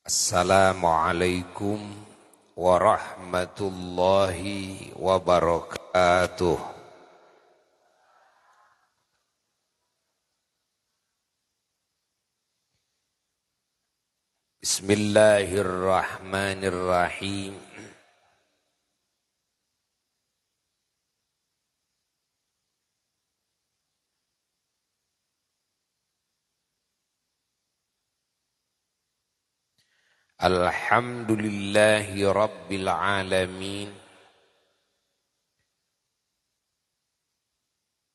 Assalamualaikum warahmatullahi wabarakatuh. Bismillahirrahmanirrahim. Alhamdulillahi rabbil alamin.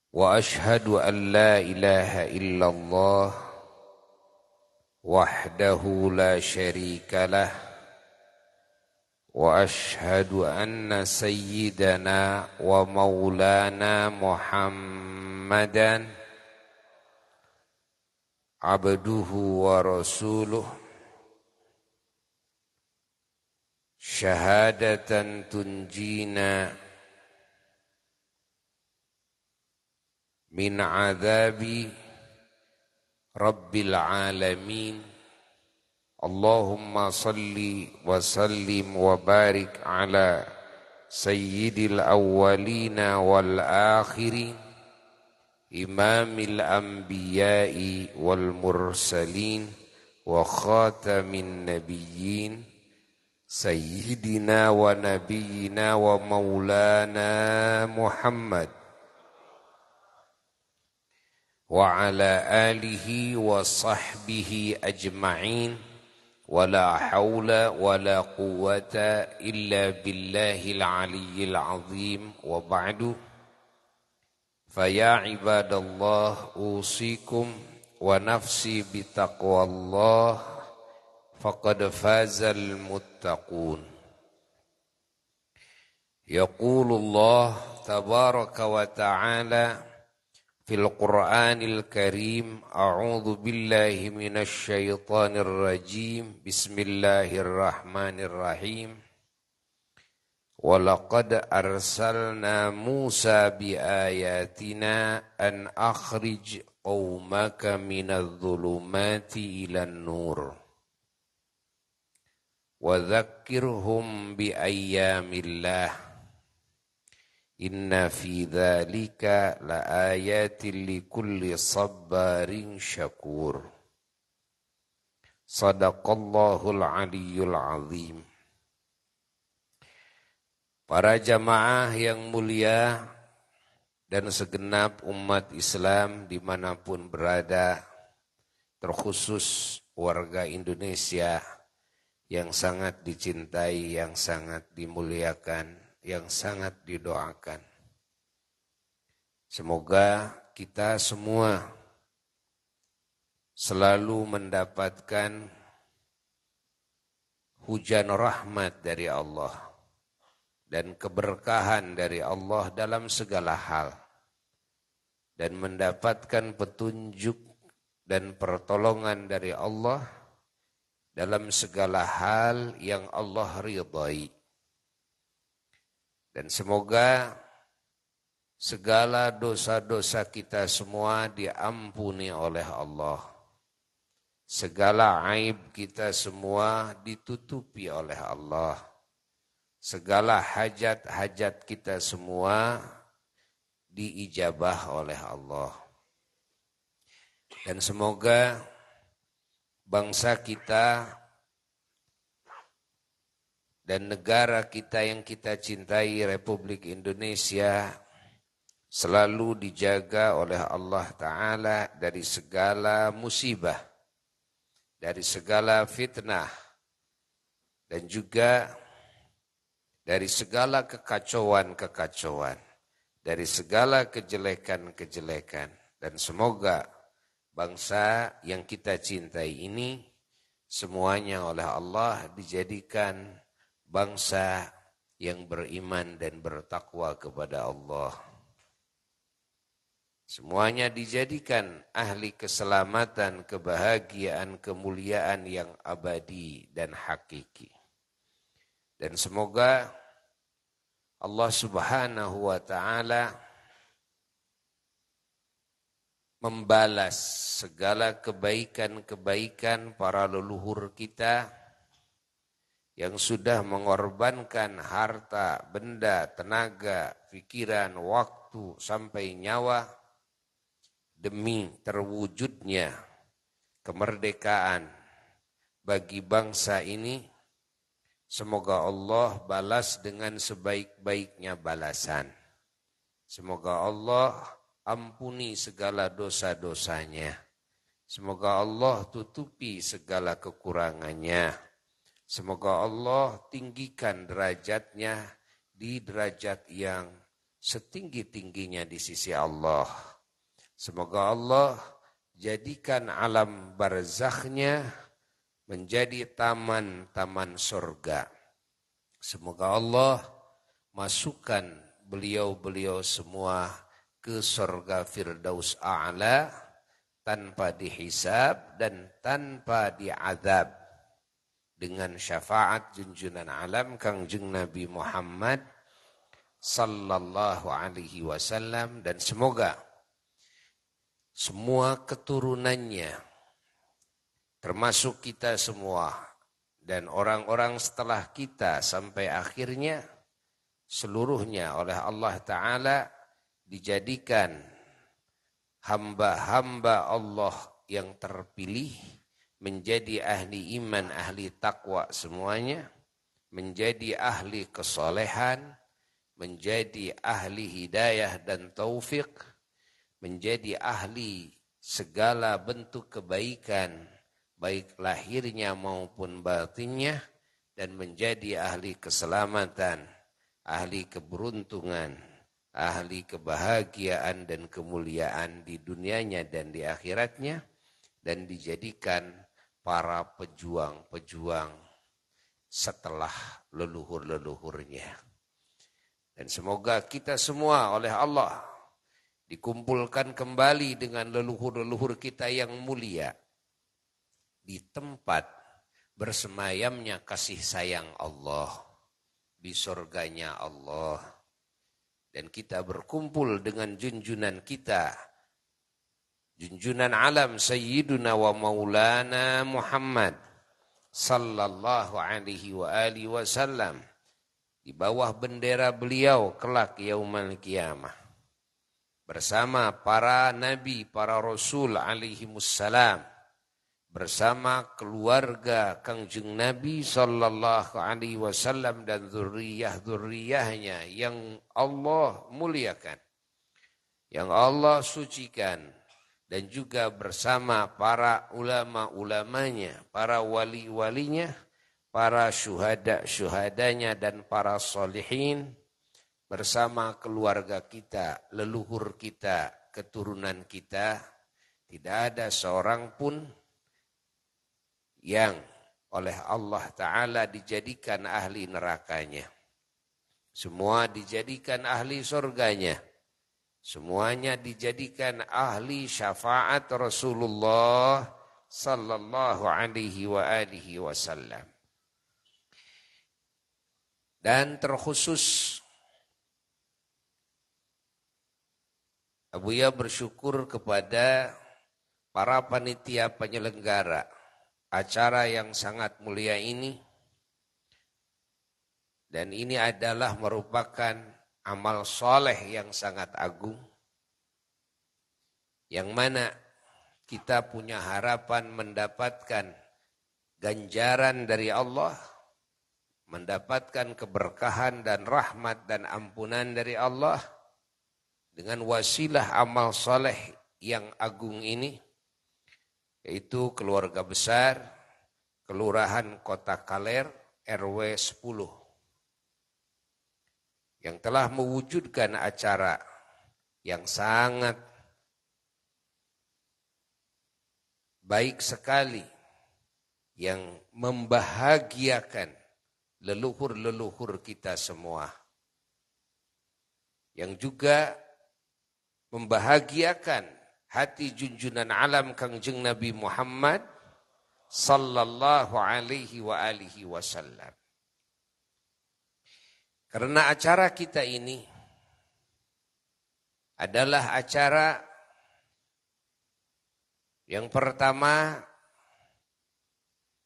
Wa ashhadu an la ilaha illallah wahdahu la syarika lah. Wa ashhadu anna sayyidana wa maulana Muhammadan abduhu wa rasuluh syahadatan tunjina min azabi rabbil alamin. Allahumma salli wa sallim wa barik ala sayyidil awwalina wal akhirin imamil anbiya'i wal mursalin wa khatamin nabiyyin Sayyidina wa nabiyyina wa maulana Muhammad wa ala alihi wa sahbihi ajma'in wa la hawla wa la quwwata illa billahil aliyyil azim wa ba'du faya ibadallah usikum wa nafsi bitaqwallah faqad fazal muttaqun. Yaqulullah tabaraka wa ta'ala fil Qur'anil Karim, a'udzu billahi minasy syaithanir rajim. Bismillahirrahmanirrahim. Wa laqad arsalna Musa biayatina an akhrij qaumaka minadh dhulumati ilan nur. Wa dzakkirhum bi ayyamillah inna fi dzalika la ayatin likulli sabbarin syakur. Sadaqallahul aliyyul azim. Para jamaah yang mulia dan segenap umat Islam dimanapun berada, terkhusus warga Indonesia yang sangat dicintai, yang sangat dimuliakan, yang sangat didoakan. Semoga kita semua selalu mendapatkan hujan rahmat dari Allah dan keberkahan dari Allah dalam segala hal, dan mendapatkan petunjuk dan pertolongan dari Allah dalam segala hal yang Allah ridhai. Dan semoga segala dosa-dosa kita semua diampuni oleh Allah. Segala aib kita semua ditutupi oleh Allah. Segala hajat-hajat kita semua diijabah oleh Allah. Dan semoga bangsa kita dan negara kita yang kita cintai, Republik Indonesia, selalu dijaga oleh Allah Ta'ala dari segala musibah, dari segala fitnah, dan juga dari segala kekacauan-kekacauan, dari segala kejelekan-kejelekan. Dan semoga bangsa yang kita cintai ini semuanya oleh Allah dijadikan bangsa yang beriman dan bertakwa kepada Allah. Semuanya dijadikan ahli keselamatan, kebahagiaan, kemuliaan yang abadi dan hakiki. Dan semoga Allah Subhanahu wa ta'ala membalas segala kebaikan-kebaikan para leluhur kita yang sudah mengorbankan harta, benda, tenaga, pikiran, waktu, sampai nyawa demi terwujudnya kemerdekaan bagi bangsa ini. Semoga Allah balas dengan sebaik-baiknya balasan. Semoga Allah ampuni segala dosa-dosanya. Semoga Allah tutupi segala kekurangannya. Semoga Allah tinggikan derajatnya di derajat yang setinggi-tingginya di sisi Allah. Semoga Allah jadikan alam barzakhnya menjadi taman-taman surga. Semoga Allah masukkan beliau-beliau semua ke surga Firdaus A'la tanpa dihisab dan tanpa diazab, dengan syafaat junjungan alam Kangjeng Nabi Muhammad sallallahu alaihi wasallam, dan semoga semua keturunannya termasuk kita semua dan orang-orang setelah kita sampai akhirnya seluruhnya oleh Allah Ta'ala dijadikan hamba-hamba Allah yang terpilih, menjadi ahli iman, ahli takwa semuanya, menjadi ahli kesolehan, menjadi ahli hidayah dan taufik, menjadi ahli segala bentuk kebaikan, baik lahirnya maupun batinnya, dan menjadi ahli keselamatan, ahli keberuntungan, ahli kebahagiaan dan kemuliaan di dunianya dan di akhiratnya, dan dijadikan para pejuang-pejuang setelah leluhur-leluhurnya. Dan semoga kita semua oleh Allah dikumpulkan kembali dengan leluhur-leluhur kita yang mulia di tempat bersemayamnya kasih sayang Allah, di surganya Allah. Dan kita berkumpul dengan junjunan kita, junjunan alam Sayyiduna wa Maulana Muhammad sallallahu alaihi wa alihi wasallam, di bawah bendera beliau kelak yaumal qiyamah, bersama para nabi, para rasul alaihimussalam, bersama keluarga Kangjeng Nabi sallallahu alaihi wasallam dan zuriyah-zuriyahnya yang Allah muliakan, yang Allah sucikan, dan juga bersama para ulama-ulamanya, para wali-walinya, para syuhada-syuhadanya dan para solihin, bersama keluarga kita, leluhur kita, keturunan kita. Tidak ada seorang pun yang oleh Allah Ta'ala dijadikan ahli nerakanya. Semua dijadikan ahli surganya. Semuanya dijadikan ahli syafaat Rasulullah sallallahu alaihi wa alihi wasallam. Dan terkhusus Abuya bersyukur kepada para panitia penyelenggara acara yang sangat mulia ini, dan ini adalah merupakan amal soleh yang sangat agung, yang mana kita punya harapan mendapatkan ganjaran dari Allah, mendapatkan keberkahan dan rahmat dan ampunan dari Allah dengan wasilah amal soleh yang agung ini, yaitu keluarga besar Kelurahan Kota Kaler RW 10 yang telah mewujudkan acara yang sangat baik sekali, yang membahagiakan leluhur-leluhur kita semua, yang juga membahagiakan hati junjunan alam Kangjeng Nabi Muhammad sallallahu alaihi wa alihi wasallam. Karena acara kita ini adalah acara yang pertama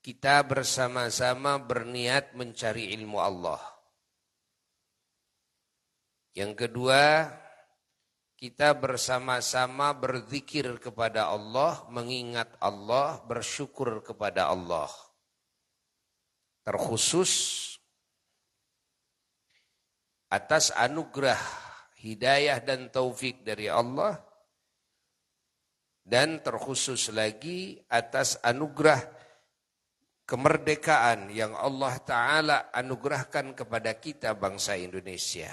kita bersama-sama berniat mencari ilmu Allah. Yang kedua, kita bersama-sama berzikir kepada Allah, mengingat Allah, bersyukur kepada Allah. Terkhusus atas anugerah hidayah dan taufik dari Allah, dan terkhusus lagi atas anugerah kemerdekaan yang Allah Ta'ala anugerahkan kepada kita bangsa Indonesia.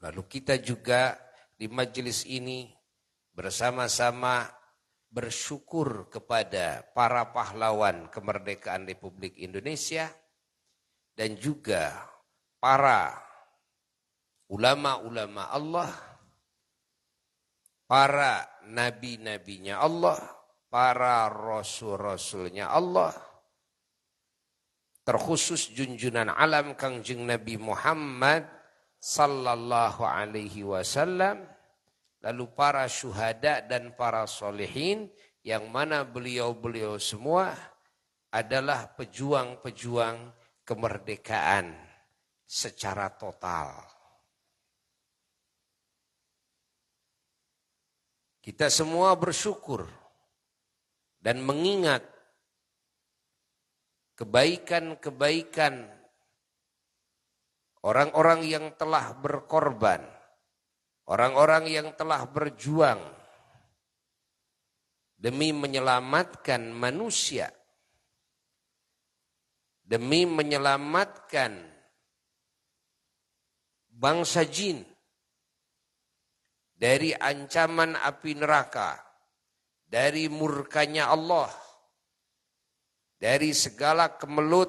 Lalu kita juga di majelis ini bersama-sama bersyukur kepada para pahlawan kemerdekaan Republik Indonesia dan juga para ulama-ulama Allah, para nabi-nabinya Allah, para rasul-rasulnya Allah, terkhusus junjunan alam Kangjeng Nabi Muhammad sallallahu alaihi wasallam, lalu para syuhada dan para solehin, yang mana beliau-beliau semua adalah pejuang-pejuang kemerdekaan secara total. Kita semua bersyukur dan mengingat kebaikan-kebaikan orang-orang yang telah berkorban, orang-orang yang telah berjuang demi menyelamatkan manusia, demi menyelamatkan bangsa jin dari ancaman api neraka, dari murkanya Allah, dari segala kemelut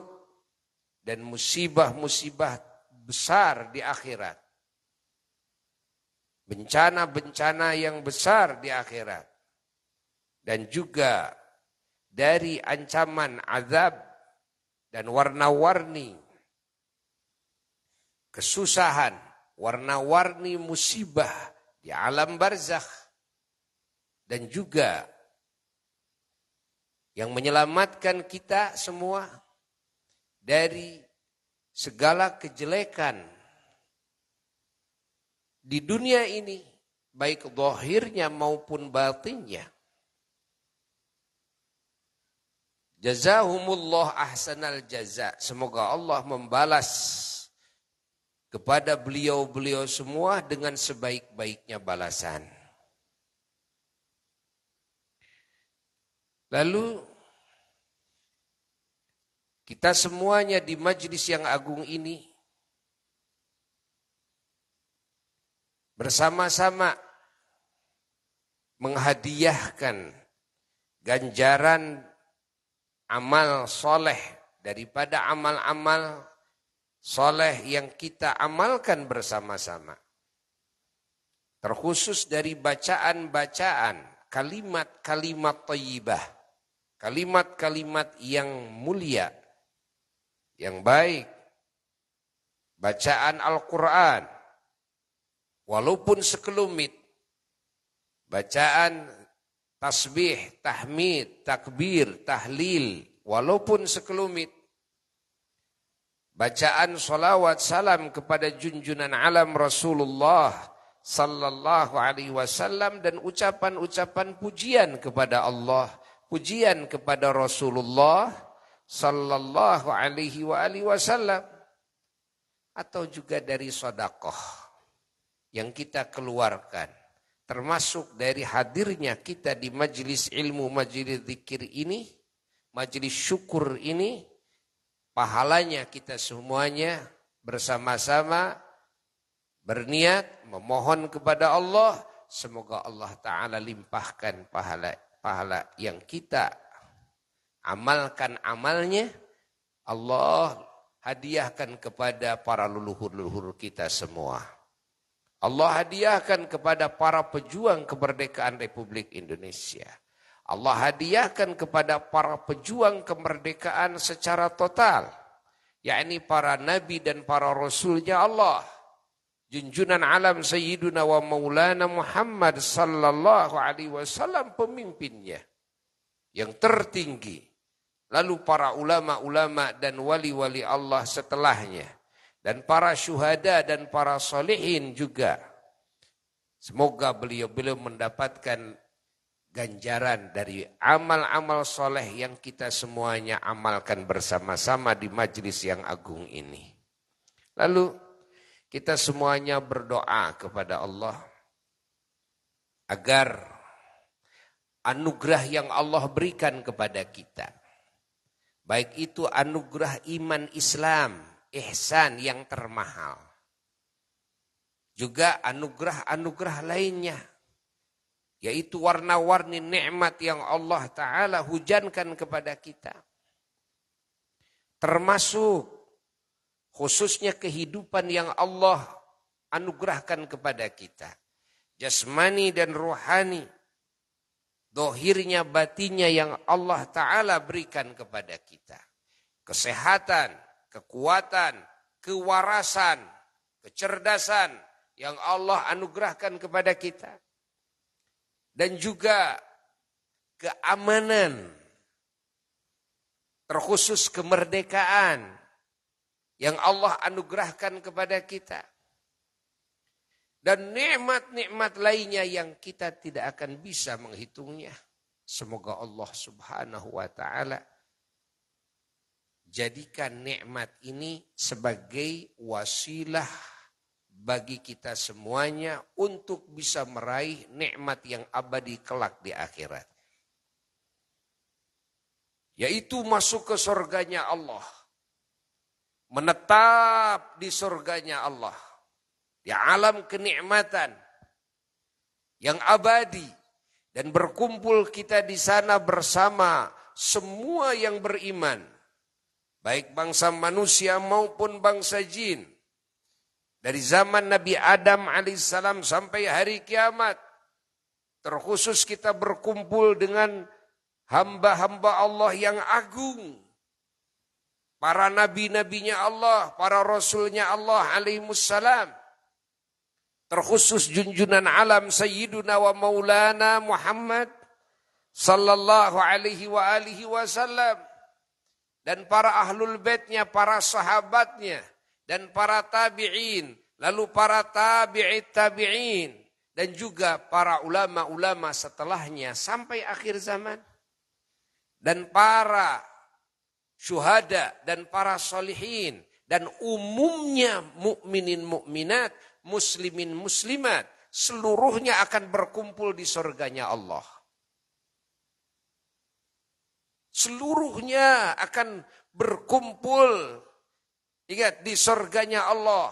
dan musibah-musibah besar di akhirat, bencana-bencana yang besar di akhirat, dan juga dari ancaman azab dan warna-warni kesusahan, warna-warni musibah di alam barzakh, dan juga yang menyelamatkan kita semua dari segala kejelekan di dunia ini, baik zahirnya maupun batinnya. Jazahumullah ahsanal jaza. Semoga Allah membalas kepada beliau-beliau semua dengan sebaik-baiknya balasan. Lalu kita semuanya di majelis yang agung ini bersama-sama menghadiahkan ganjaran amal soleh daripada amal-amal soleh yang kita amalkan bersama-sama. Terkhusus dari bacaan-bacaan, kalimat-kalimat thayyibah, kalimat-kalimat yang mulia, yang baik, bacaan Al-Quran, walaupun sekelumit, bacaan tasbih, tahmid, takbir, tahlil, walaupun sekelumit, bacaan salawat salam kepada junjunan alam Rasulullah sallallahu alaihi wasallam, dan ucapan-ucapan pujian kepada Allah, pujian kepada Rasulullah sallallahu alaihi wasallam, atau juga dari sedekah yang kita keluarkan, termasuk dari hadirnya kita di majelis ilmu, majelis zikir ini, majelis syukur ini. Pahalanya kita semuanya bersama-sama berniat memohon kepada Allah, semoga Allah Ta'ala limpahkan pahala yang kita amalkan amalnya, Allah hadiahkan kepada para leluhur-leluhur kita semua. Allah hadiahkan kepada para pejuang kemerdekaan Republik Indonesia. Allah hadiahkan kepada para pejuang kemerdekaan secara total, yakni para nabi dan para rasulnya Allah. Junjunan alam Sayyiduna wa Maulana Muhammad sallallahu alaihi wasallam, pemimpinnya yang tertinggi, lalu para ulama-ulama dan wali-wali Allah setelahnya, dan para syuhada dan para solihin juga. Semoga beliau-beliau mendapatkan ganjaran dari amal-amal soleh yang kita semuanya amalkan bersama-sama di majlis yang agung ini. Lalu kita semuanya berdoa kepada Allah agar anugerah yang Allah berikan kepada kita, baik itu anugerah iman Islam, ihsan yang termahal, juga anugerah-anugerah lainnya, yaitu warna-warni nikmat yang Allah Ta'ala hujankan kepada kita. Termasuk khususnya kehidupan yang Allah anugerahkan kepada kita. Jasmani dan rohani, dohirnya batinnya yang Allah Ta'ala berikan kepada kita. Kesehatan, kekuatan, kewarasan, kecerdasan yang Allah anugerahkan kepada kita. Dan juga keamanan, terkhusus kemerdekaan yang Allah anugerahkan kepada kita. Dan nikmat-nikmat lainnya yang kita tidak akan bisa menghitungnya. Semoga Allah Subhanahu wa Ta'ala jadikan nikmat ini sebagai wasilah bagi kita semuanya untuk bisa meraih nikmat yang abadi kelak di akhirat. Yaitu masuk ke surganya Allah. Menetap di surganya Allah. Di alam kenikmatan yang abadi, dan berkumpul kita di sana bersama semua yang beriman, baik bangsa manusia maupun bangsa jin, dari zaman Nabi Adam alaihissalam sampai hari kiamat. Terkhusus kita berkumpul dengan hamba-hamba Allah yang agung, para nabi-nabinya Allah, para rasulnya Allah alaihimussalam. Terkhusus junjunan alam Sayyiduna wa Maulana Muhammad sallallahu alaihi wa alihi wasallam, dan para ahlul baitnya, para sahabatnya, dan para tabi'in, lalu para tabi'it tabi'in, dan juga para ulama-ulama setelahnya sampai akhir zaman, dan para syuhada dan para solihin, dan umumnya mukminin mukminat, muslimin muslimat, seluruhnya akan berkumpul di surganya Allah. Seluruhnya akan berkumpul, ingat, di surganya Allah.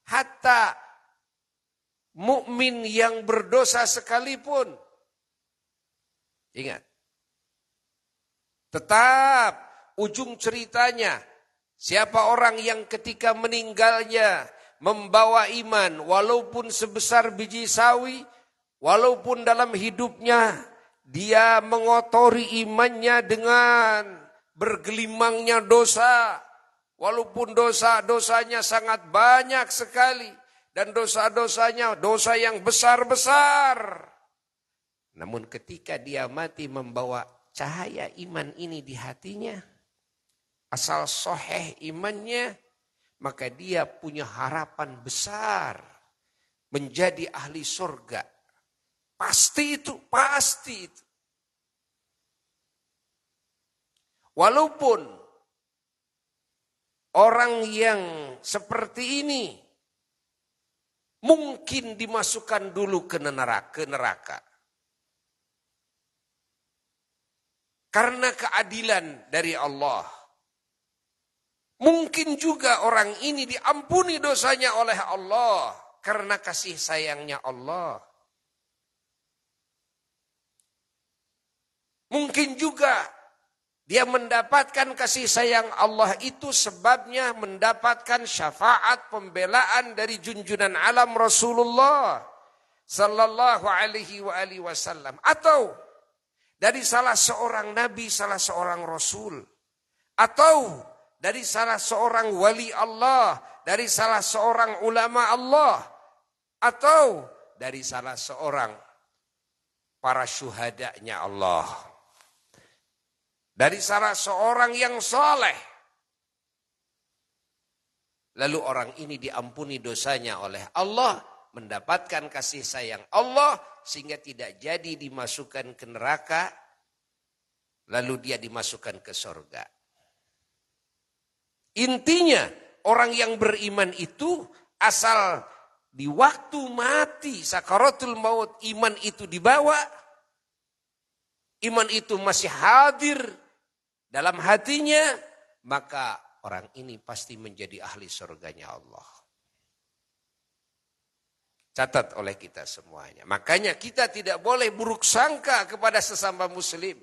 Hatta mukmin yang berdosa sekalipun, ingat, tetap ujung ceritanya, siapa orang yang ketika meninggalnya membawa iman, walaupun sebesar biji sawi, walaupun dalam hidupnya dia mengotori imannya dengan bergelimangnya dosa, walaupun dosa-dosanya sangat banyak sekali, dan dosa-dosanya dosa yang besar-besar, namun ketika dia mati membawa cahaya iman ini di hatinya, asal sahih imannya, maka dia punya harapan besar menjadi ahli surga. Pasti itu, pasti itu. Walaupun orang yang seperti ini mungkin dimasukkan dulu ke neraka. Karena keadilan dari Allah. Mungkin juga orang ini diampuni dosanya oleh Allah karena kasih sayangnya Allah. Mungkin juga dia mendapatkan kasih sayang Allah itu sebabnya mendapatkan syafaat pembelaan dari junjunan alam Rasulullah sallallahu alaihi wasallam, atau dari salah seorang nabi, salah seorang rasul, atau dari salah seorang wali Allah, dari salah seorang ulama Allah, atau dari salah seorang para syuhadanya Allah. dari salah seorang yang soleh. Lalu orang ini diampuni dosanya oleh Allah, mendapatkan kasih sayang Allah, sehingga tidak jadi dimasukkan ke neraka, lalu dia dimasukkan ke surga. Intinya, orang yang beriman itu asal di waktu mati, sakaratul maut, iman itu dibawa, iman itu masih hadir dalam hatinya, maka orang ini pasti menjadi ahli surganya Allah. Catat oleh kita semuanya. Makanya kita tidak boleh buruk sangka kepada sesama muslim.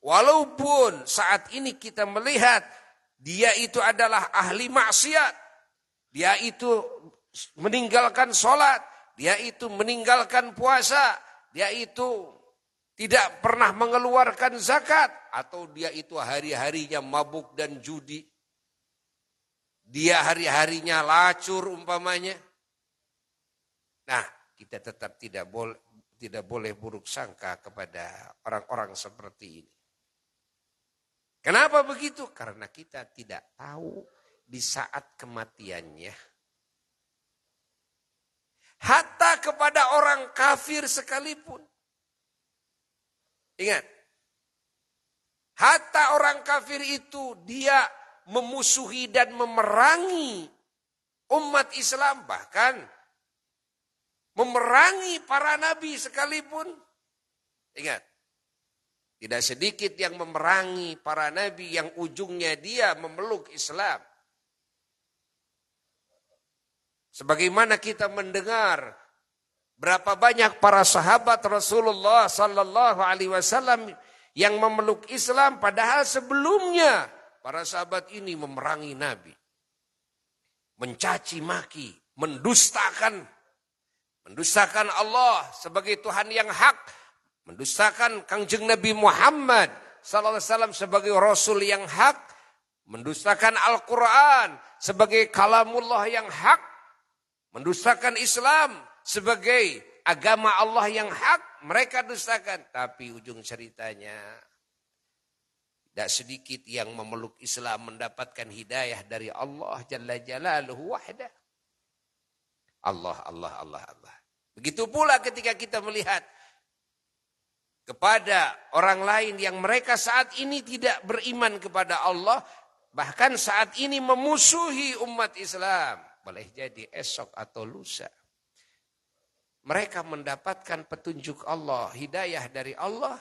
Walaupun saat ini kita melihat dia itu adalah ahli maksiat. Dia itu meninggalkan sholat. Dia itu meninggalkan puasa. Dia itu tidak pernah mengeluarkan zakat. Atau dia itu hari-harinya mabuk dan judi. Dia hari-harinya lacur umpamanya. Nah, kita tetap tidak boleh buruk sangka kepada orang-orang seperti ini. Kenapa begitu? Karena kita tidak tahu di saat kematiannya. Hatta kepada orang kafir sekalipun. Ingat, hatta orang kafir itu dia memusuhi dan memerangi umat Islam, bahkan memerangi para nabi sekalipun. Ingat, tidak sedikit yang memerangi para nabi yang ujungnya dia memeluk Islam. Sebagaimana kita mendengar berapa banyak para sahabat Rasulullah sallallahu alaihi wasallam yang memeluk Islam, padahal sebelumnya para sahabat ini memerangi nabi, mencaci maki, mendustakan Allah sebagai Tuhan yang hak, mendustakan Kangjeng Nabi Muhammad sallallahu alaihi wasallam sebagai Rasul yang hak, mendustakan Al-Quran sebagai kalamullah yang hak, mendustakan Islam sebagai agama Allah yang hak, mereka dustakan. Tapi ujung ceritanya tidak sedikit yang memeluk Islam mendapatkan hidayah dari Allah Jalla Jalaluhu wahdah. Allah. Begitu pula ketika kita melihat kepada orang lain yang mereka saat ini tidak beriman kepada Allah, bahkan saat ini memusuhi umat Islam, boleh jadi esok atau lusa mereka mendapatkan petunjuk Allah, hidayah dari Allah,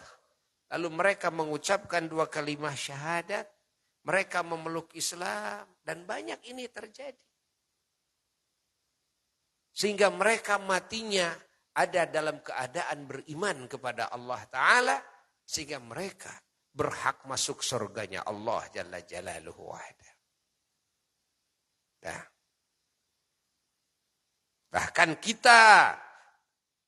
lalu mereka mengucapkan 2 kalimat syahadat, mereka memeluk Islam, dan banyak ini terjadi. Sehingga mereka matinya ada dalam keadaan beriman kepada Allah Ta'ala. Sehingga mereka berhak masuk surganya Allah Jalla Jalaluhu wahdah. Nah, bahkan kita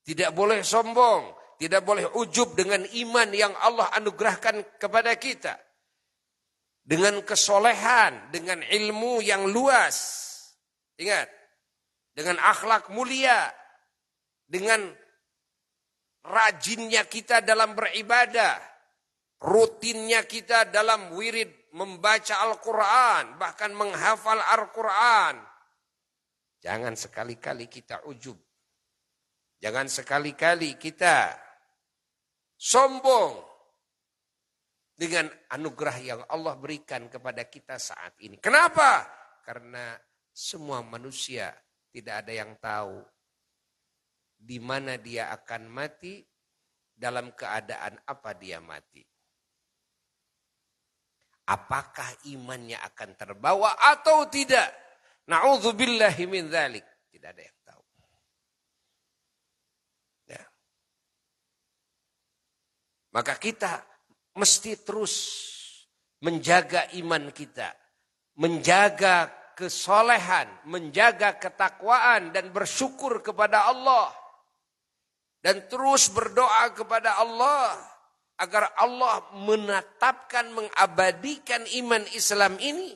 tidak boleh sombong, tidak boleh ujub dengan iman yang Allah anugerahkan kepada kita. Dengan kesolehan, dengan ilmu yang luas. Ingat. Dengan akhlak mulia, dengan rajinnya kita dalam beribadah, rutinnya kita dalam wirid membaca Al-Quran, bahkan menghafal Al-Quran. Jangan sekali-kali kita ujub. Jangan sekali-kali kita sombong dengan anugerah yang Allah berikan kepada kita saat ini. Kenapa? Karena semua manusia tidak ada yang tahu di mana dia akan mati, dalam keadaan apa dia mati. Apakah imannya akan terbawa atau tidak? Na'udzubillahi min dzalik. Tidak ada yang tahu. Ya. Maka kita mesti terus menjaga iman kita, menjaga kesolehan, menjaga ketakwaan dan bersyukur kepada Allah. Dan terus berdoa kepada Allah agar Allah menetapkan, mengabadikan iman Islam ini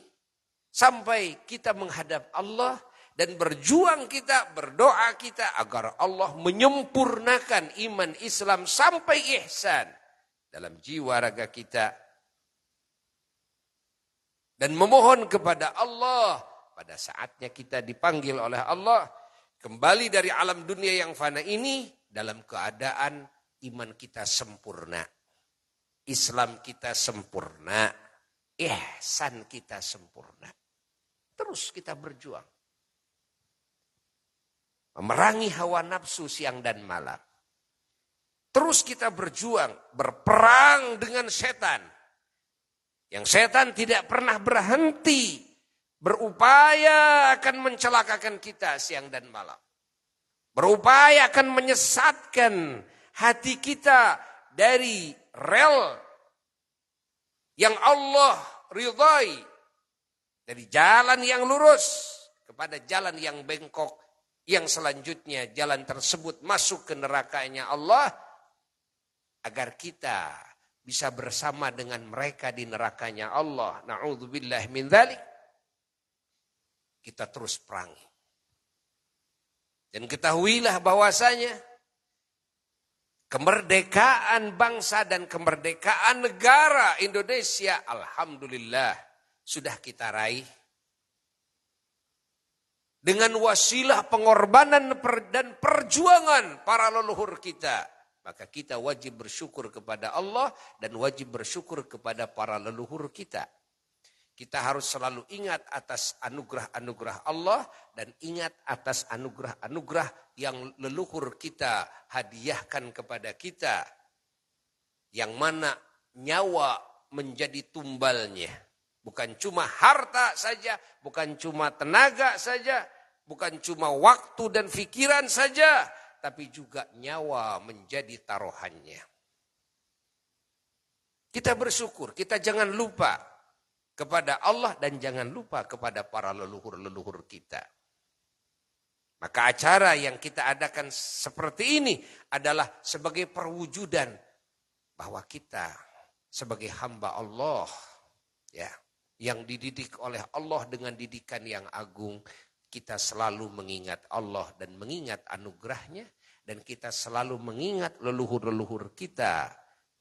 sampai kita menghadap Allah dan berjuang kita, berdoa kita agar Allah menyempurnakan iman Islam sampai ihsan dalam jiwa raga kita, dan memohon kepada Allah. Pada saatnya kita dipanggil oleh Allah kembali dari alam dunia yang fana ini dalam keadaan iman kita sempurna, Islam kita sempurna, ihsan kita sempurna. Terus kita berjuang. Memerangi hawa nafsu siang dan malam. Terus kita berjuang, berperang dengan setan. Yang setan tidak pernah berhenti, berupaya akan mencelakakan kita siang dan malam. Berupaya akan menyesatkan hati kita dari rel yang Allah ridhai. Dari jalan yang lurus kepada jalan yang bengkok. Yang selanjutnya jalan tersebut masuk ke nerakanya Allah. Agar kita bisa bersama dengan mereka di nerakanya Allah. Na'udzubillah min dzalik. Kita terus perangi. Dan ketahuilah bahwasanya kemerdekaan bangsa dan kemerdekaan negara Indonesia, alhamdulillah, sudah kita raih. Dengan wasilah pengorbanan dan perjuangan para leluhur kita. Maka kita wajib bersyukur kepada Allah dan wajib bersyukur kepada para leluhur kita. Kita harus selalu ingat atas anugerah-anugerah Allah dan ingat atas anugerah-anugerah yang leluhur kita hadiahkan kepada kita. Yang mana nyawa menjadi tumbalnya. Bukan cuma harta saja, bukan cuma tenaga saja, bukan cuma waktu dan pikiran saja, tapi juga nyawa menjadi taruhannya. Kita bersyukur, kita jangan lupa kepada Allah dan jangan lupa kepada para leluhur-leluhur kita. Maka acara yang kita adakan seperti ini adalah sebagai perwujudan bahwa kita sebagai hamba Allah, ya, yang dididik oleh Allah dengan didikan yang agung. Kita selalu mengingat Allah dan mengingat anugerahnya. Dan kita selalu mengingat leluhur-leluhur kita.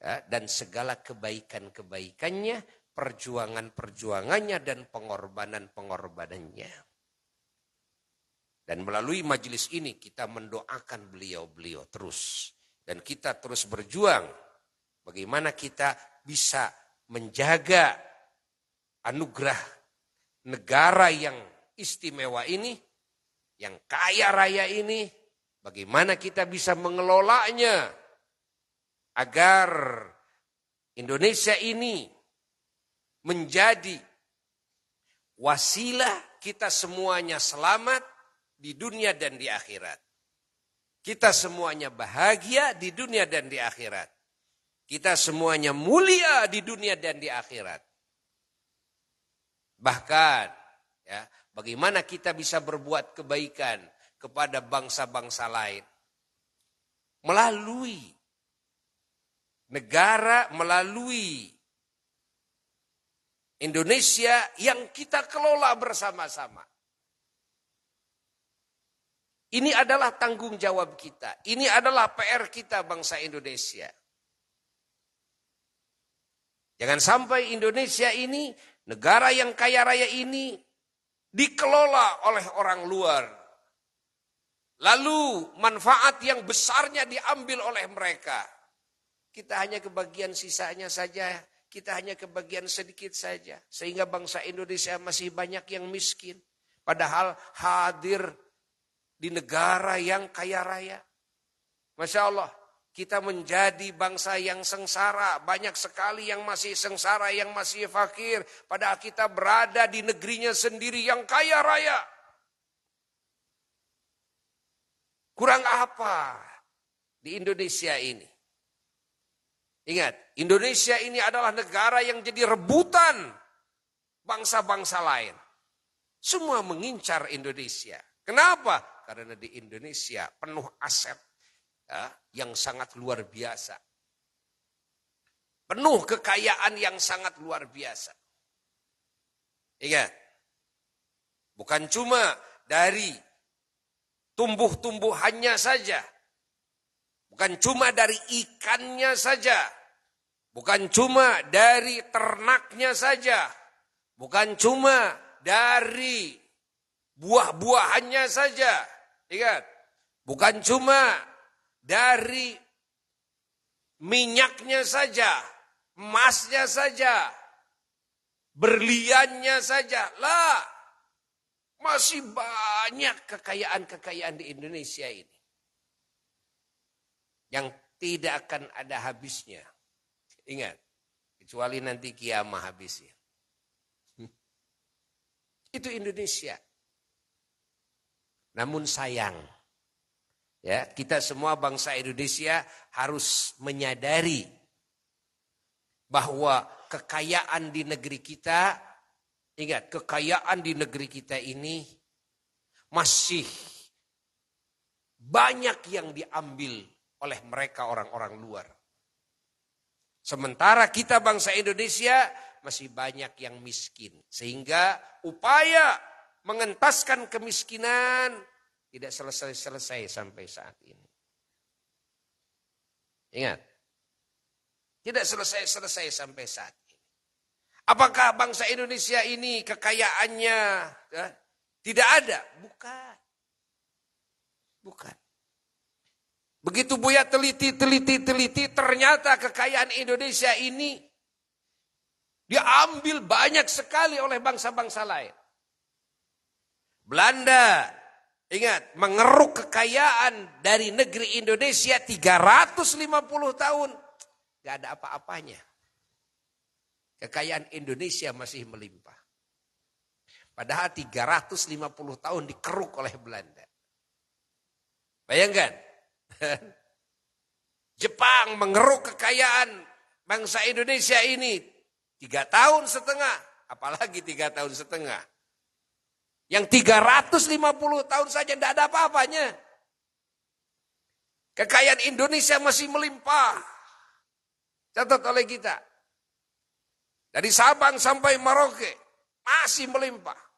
Ya, dan segala kebaikan-kebaikannya, perjuangan-perjuangannya dan pengorbanan-pengorbanannya. Dan melalui majelis ini kita mendoakan beliau-beliau terus. Dan kita terus berjuang. Bagaimana kita bisa menjaga anugerah negara yang istimewa ini, yang kaya raya ini, bagaimana kita bisa mengelolanya agar Indonesia ini menjadi wasilah kita semuanya selamat di dunia dan di akhirat. Kita semuanya bahagia di dunia dan di akhirat. Kita semuanya mulia di dunia dan di akhirat. Bahkan, ya, bagaimana kita bisa berbuat kebaikan kepada bangsa-bangsa lain. Melalui negara, melalui Indonesia yang kita kelola bersama-sama. Ini adalah tanggung jawab kita. Ini adalah PR kita bangsa Indonesia. Jangan sampai Indonesia ini, negara yang kaya raya ini, dikelola oleh orang luar. Lalu manfaat yang besarnya diambil oleh mereka. Kita hanya kebagian sisanya saja, kita hanya kebagian sedikit saja. Sehingga bangsa Indonesia masih banyak yang miskin. Padahal hadir di negara yang kaya raya. Masya Allah, kita menjadi bangsa yang sengsara. Banyak sekali yang masih sengsara, yang masih fakir. Padahal kita berada di negerinya sendiri yang kaya raya. Kurang apa di Indonesia ini? Ingat, Indonesia ini adalah negara yang jadi rebutan bangsa-bangsa lain. Semua mengincar Indonesia. Kenapa? Karena di Indonesia penuh aset, ya, yang sangat luar biasa. Penuh kekayaan yang sangat luar biasa. Ingat, bukan cuma dari tumbuh-tumbuhannya saja. Bukan cuma dari ikannya saja. Bukan cuma dari ternaknya saja. Bukan cuma dari buah-buahannya saja. Ingat, bukan cuma dari minyaknya saja, emasnya saja, berliannya saja. Lah, masih banyak kekayaan-kekayaan di Indonesia ini. Yang tidak akan ada habisnya. Ingat, kecuali nanti kiamah habisnya. Itu Indonesia. Namun sayang, ya, kita semua bangsa Indonesia harus menyadari bahwa kekayaan di negeri kita, ingat, kekayaan di negeri kita ini masih banyak yang diambil oleh mereka orang-orang luar. Sementara kita bangsa Indonesia masih banyak yang miskin. Sehingga upaya mengentaskan kemiskinan tidak selesai-selesai sampai saat ini. Ingat, tidak selesai-selesai sampai saat ini. Apakah bangsa Indonesia ini kekayaannya tidak ada? Bukan. Bukan. Begitu Buya teliti, ternyata kekayaan Indonesia ini diambil banyak sekali oleh bangsa-bangsa lain. Belanda, ingat, mengeruk kekayaan dari negeri Indonesia 350 tahun. Gak ada apa-apanya. Kekayaan Indonesia masih melimpah. Padahal 350 tahun dikeruk oleh Belanda. Bayangkan. Jepang mengeruk kekayaan bangsa Indonesia ini 3 tahun setengah. Apalagi 3 tahun setengah. Yang 350 tahun saja tidak ada apa-apanya. Kekayaan Indonesia masih melimpah. Catat oleh kita. Dari Sabang sampai Merauke masih melimpah.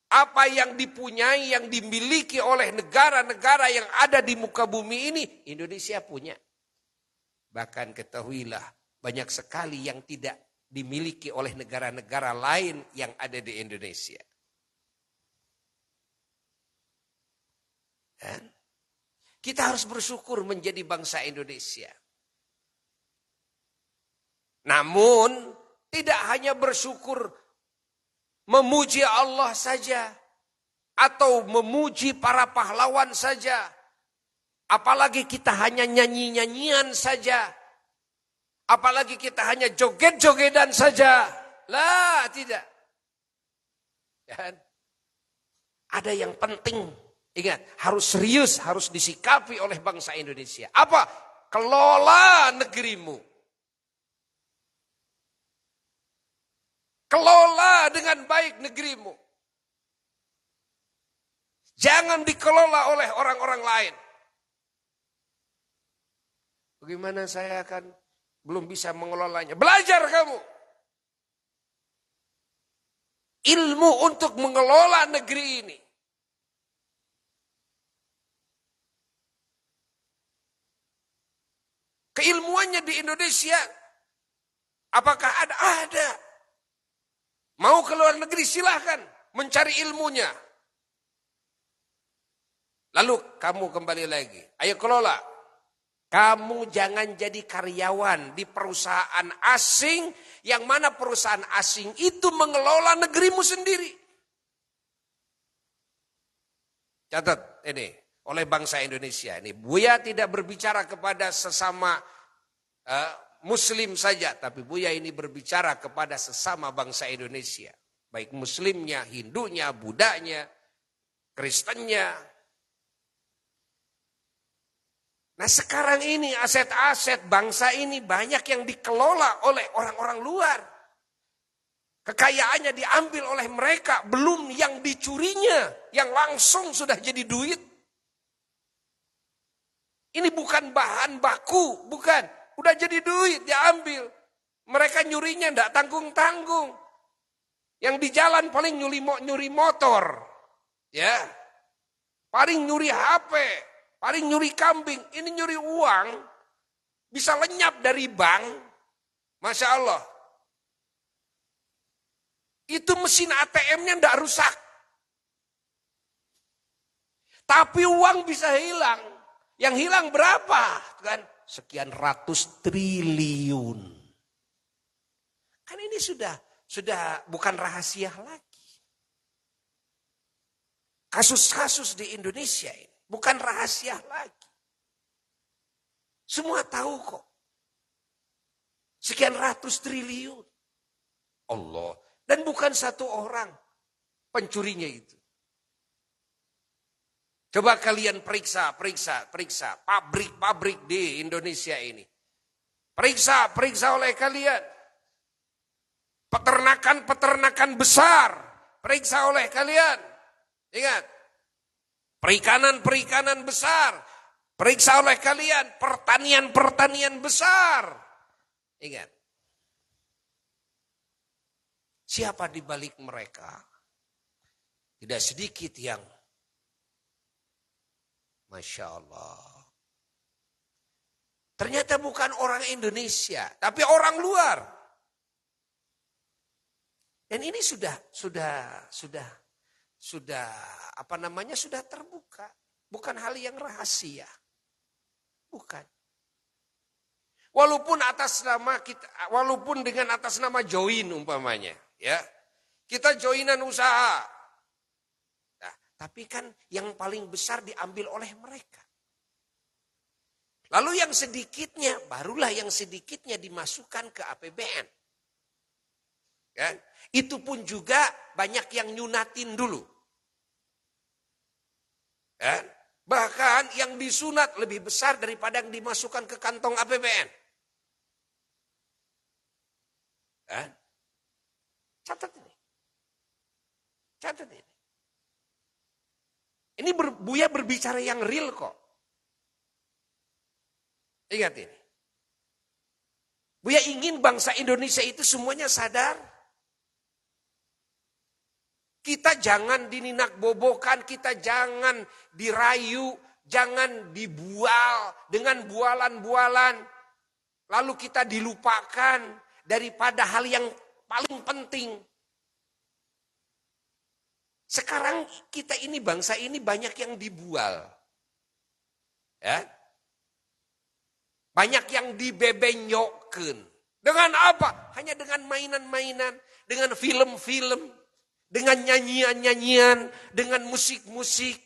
Apa yang dipunyai, yang dimiliki oleh negara-negara yang ada di muka bumi ini, Indonesia punya. Bahkan ketahuilah, banyak sekali yang tidak dimiliki oleh negara-negara lain yang ada di Indonesia. Dan kita harus bersyukur menjadi bangsa Indonesia. Namun, tidak hanya bersyukur memuji Allah saja, atau memuji para pahlawan saja, apalagi kita hanya nyanyi-nyanyian saja, apalagi kita hanya joget-jogetan saja. Lah, tidak. Dan ada yang penting, ingat, harus serius, harus disikapi oleh bangsa Indonesia. Apa? Kelola negerimu. Kelola dengan baik negerimu. Jangan dikelola oleh orang-orang lain. Bagaimana saya akan belum bisa mengelolanya? Belajar kamu. Ilmu untuk mengelola negeri ini. Keilmuannya di Indonesia, apakah ada? Ada. Mau ke luar negeri silahkan mencari ilmunya. Lalu kamu kembali lagi. Ayo kelola. Kamu jangan jadi karyawan di perusahaan asing. Yang mana perusahaan asing itu mengelola negerimu sendiri. Catat ini. Oleh bangsa Indonesia ini. Buya tidak berbicara kepada sesama Muslim saja, tapi Buya ini berbicara kepada sesama bangsa Indonesia. Baik Muslimnya, Hindunya, Budanya, Kristennya. Nah sekarang ini aset-aset bangsa ini banyak yang dikelola oleh orang-orang luar. Kekayaannya diambil oleh mereka, belum yang dicurinya, yang langsung sudah jadi duit. Ini bukan bahan baku, bukan. Udah jadi duit, diambil. Mereka nyurinya enggak tanggung-tanggung. Yang di jalan paling nyuri motor. Ya. Paling nyuri HP. Paling nyuri kambing. Ini nyuri uang. Bisa lenyap dari bank. Masya Allah. Itu mesin ATM-nya tidak rusak. Tapi uang bisa hilang. Yang hilang berapa? Kan sekian ratus triliun. Kan ini sudah bukan rahasia lagi. Kasus-kasus di Indonesia ini bukan rahasia lagi. Semua tahu kok. Sekian ratus triliun. Allah. Dan bukan satu orang pencurinya itu. Coba kalian periksa pabrik-pabrik di Indonesia ini. Periksa oleh kalian. Peternakan besar. Periksa oleh kalian. Ingat. Perikanan besar. Periksa oleh kalian. Pertanian besar. Ingat. Siapa di balik mereka? Tidak sedikit yang Masya Allah. Ternyata bukan orang Indonesia, tapi orang luar. Dan ini sudah terbuka. Bukan hal yang rahasia. Bukan. Walaupun dengan atas nama join umpamanya, ya. Kita joinan usaha. Nah, tapi kan yang paling besar diambil oleh mereka. Lalu barulah yang sedikitnya dimasukkan ke APBN. Kan? Itu pun juga banyak yang nyunatin dulu. Kan? Bahkan yang disunat lebih besar daripada yang dimasukkan ke kantong APBN. Kan? Catat ini. Ini Buya berbicara yang real kok. Ingat ini. Buya ingin bangsa Indonesia itu semuanya sadar. Kita jangan dininakbobokan, kita jangan dirayu, jangan dibual dengan bualan-bualan. Lalu kita dilupakan daripada hal yang paling penting. Sekarang kita ini, bangsa ini banyak yang dibual. Ya. Banyak yang dibebenyokkan. Dengan apa? Hanya dengan mainan-mainan, dengan film-film, dengan nyanyian-nyanyian, dengan musik-musik,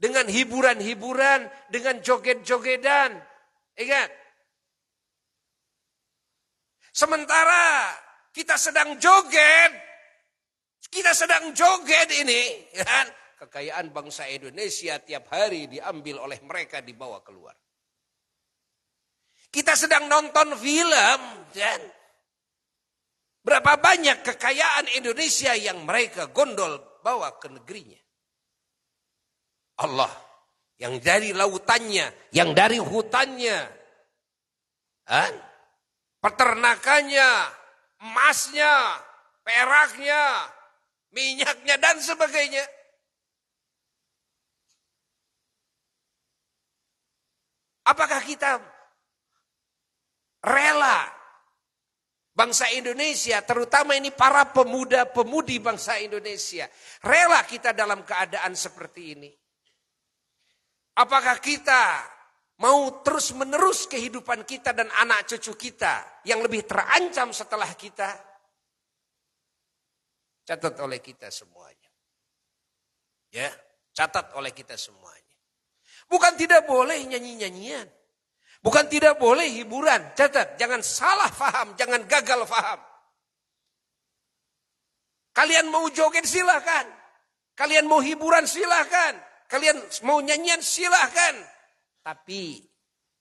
dengan hiburan-hiburan, dengan joget-jogedan. Ingat. Sementara kita sedang joget ini, kan? Kekayaan bangsa Indonesia tiap hari diambil oleh mereka, dibawa keluar. Kita sedang nonton film, dan berapa banyak kekayaan Indonesia yang mereka gondol bawa ke negerinya. Allah, yang dari lautannya, yang dari hutannya, kan? Peternakannya, emasnya, peraknya, minyaknya, dan sebagainya. Apakah kita rela bangsa Indonesia, terutama ini para pemuda-pemudi bangsa Indonesia, rela kita dalam keadaan seperti ini? Apakah kita mau terus-menerus kehidupan kita dan anak cucu kita yang lebih terancam setelah kita? Catat oleh kita semuanya. Ya, catat oleh kita semuanya. Bukan tidak boleh nyanyi-nyanyian. Bukan tidak boleh hiburan. Catat, jangan salah faham, jangan gagal faham. Kalian mau joget silahkan. Kalian mau hiburan silahkan. Kalian mau nyanyian silahkan. Tapi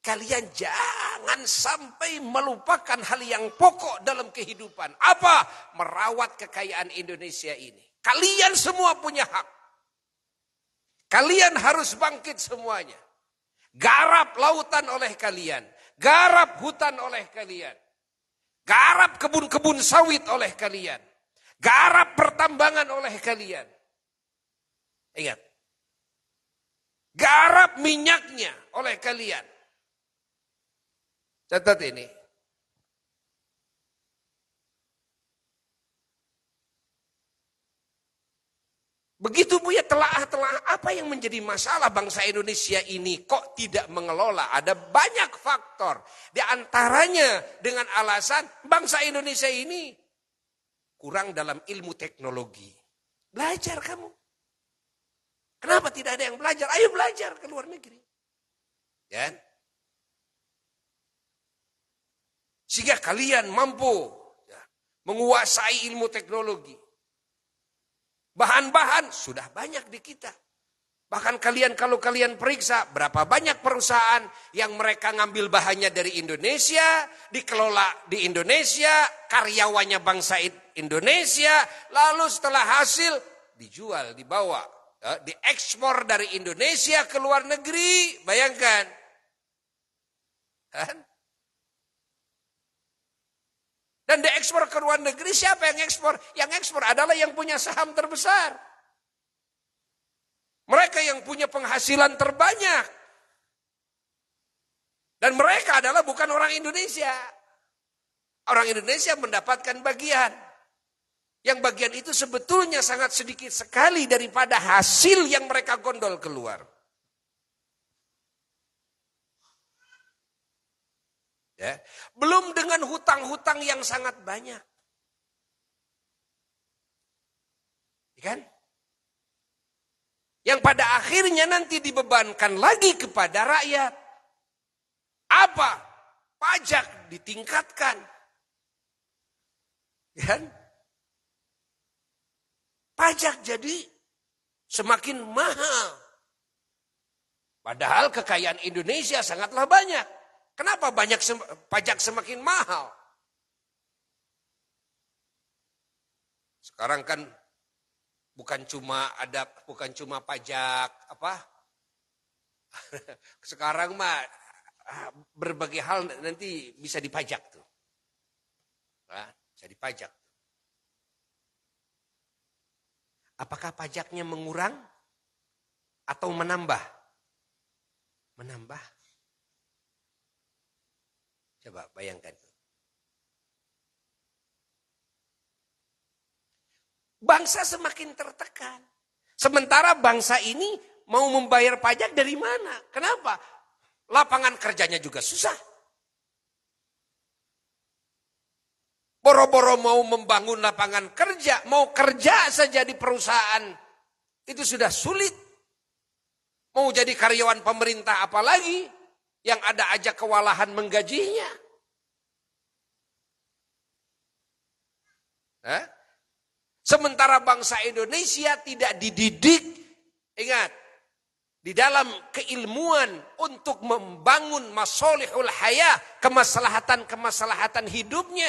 kalian jangan sampai melupakan hal yang pokok dalam kehidupan. Apa? Merawat kekayaan Indonesia ini. Kalian semua punya hak. Kalian harus bangkit semuanya. Garap lautan oleh kalian. Garap hutan oleh kalian. Garap kebun-kebun sawit oleh kalian. Garap pertambangan oleh kalian. Ingat. Garap minyaknya oleh kalian. Catat ini. Begitu Buya telah apa yang menjadi masalah bangsa Indonesia ini kok tidak mengelola. Ada banyak faktor. Di antaranya dengan alasan bangsa Indonesia ini kurang dalam ilmu teknologi. Belajar kamu. Kenapa tidak ada yang belajar? Ayo belajar ke luar negeri. Ya. Sehingga kalian mampu menguasai ilmu teknologi. Bahan-bahan sudah banyak di kita. Bahkan kalau kalian periksa berapa banyak perusahaan yang mereka ngambil bahannya dari Indonesia, dikelola di Indonesia, karyawannya bangsa Indonesia, lalu setelah hasil dijual, dibawa, diekspor dari Indonesia ke luar negeri. Bayangkan. Kan? Dan diekspor ke luar negeri, siapa yang ekspor? Yang ekspor adalah yang punya saham terbesar. Mereka yang punya penghasilan terbanyak. Dan mereka adalah bukan orang Indonesia. Orang Indonesia mendapatkan bagian. Yang bagian itu sebetulnya sangat sedikit sekali daripada hasil yang mereka gondol keluar. Ya. Belum dengan hutang-hutang yang sangat banyak. Ya kan? Yang pada akhirnya nanti dibebankan lagi kepada rakyat. Apa? Pajak ditingkatkan. Ya kan? Pajak jadi semakin mahal. Padahal kekayaan Indonesia sangatlah banyak. Kenapa pajak semakin mahal? Sekarang kan bukan cuma pajak apa? Sekarang mah berbagai hal nanti bisa dipajak tuh. Nah, bisa dipajak. Apakah pajaknya mengurang atau menambah? Menambah. Coba bayangkan. Bangsa semakin tertekan. Sementara bangsa ini mau membayar pajak dari mana? Kenapa? Lapangan kerjanya juga susah. Boro-boro mau membangun lapangan kerja, mau kerja saja di perusahaan, itu sudah sulit. Mau jadi karyawan pemerintah apalagi, yang ada aja kewalahan menggajinya. Sementara bangsa Indonesia tidak dididik, ingat, di dalam keilmuan untuk membangun masolihul hayah, kemaslahatan hidupnya.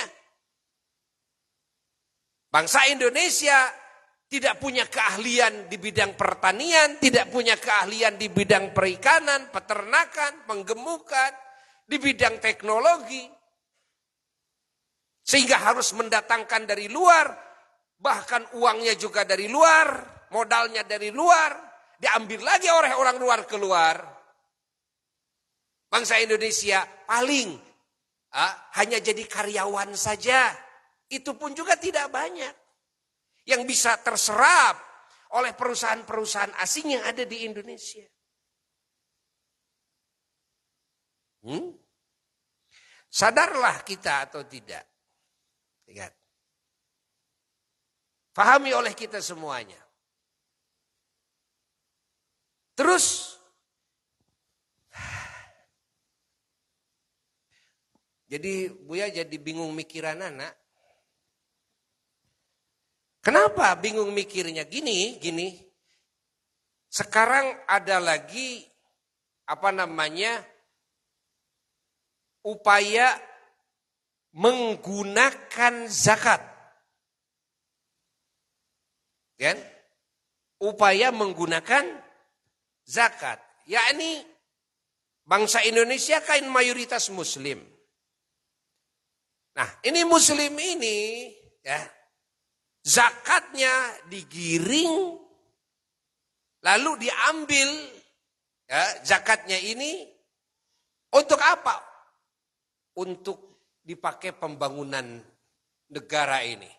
Bangsa Indonesia tidak punya keahlian di bidang pertanian, tidak punya keahlian di bidang perikanan, peternakan, penggemukan, di bidang teknologi. Sehingga harus mendatangkan dari luar, bahkan uangnya juga dari luar, modalnya dari luar, diambil lagi oleh orang luar keluar. Bangsa Indonesia paling hanya jadi karyawan saja, itu pun juga tidak banyak. Yang bisa terserap oleh perusahaan-perusahaan asing yang ada di Indonesia. Sadarlah kita atau tidak? Ingat. Fahami oleh kita semuanya. Terus, jadi Buya jadi bingung mikiran anak. Kenapa bingung mikirnya? Gini. Sekarang ada lagi upaya menggunakan zakat. Kan? Upaya menggunakan zakat. Yakni bangsa Indonesia kan mayoritas muslim. Nah, ini muslim ini ya, zakatnya digiring, lalu diambil ya, zakatnya ini untuk apa? Untuk dipakai pembangunan negara ini.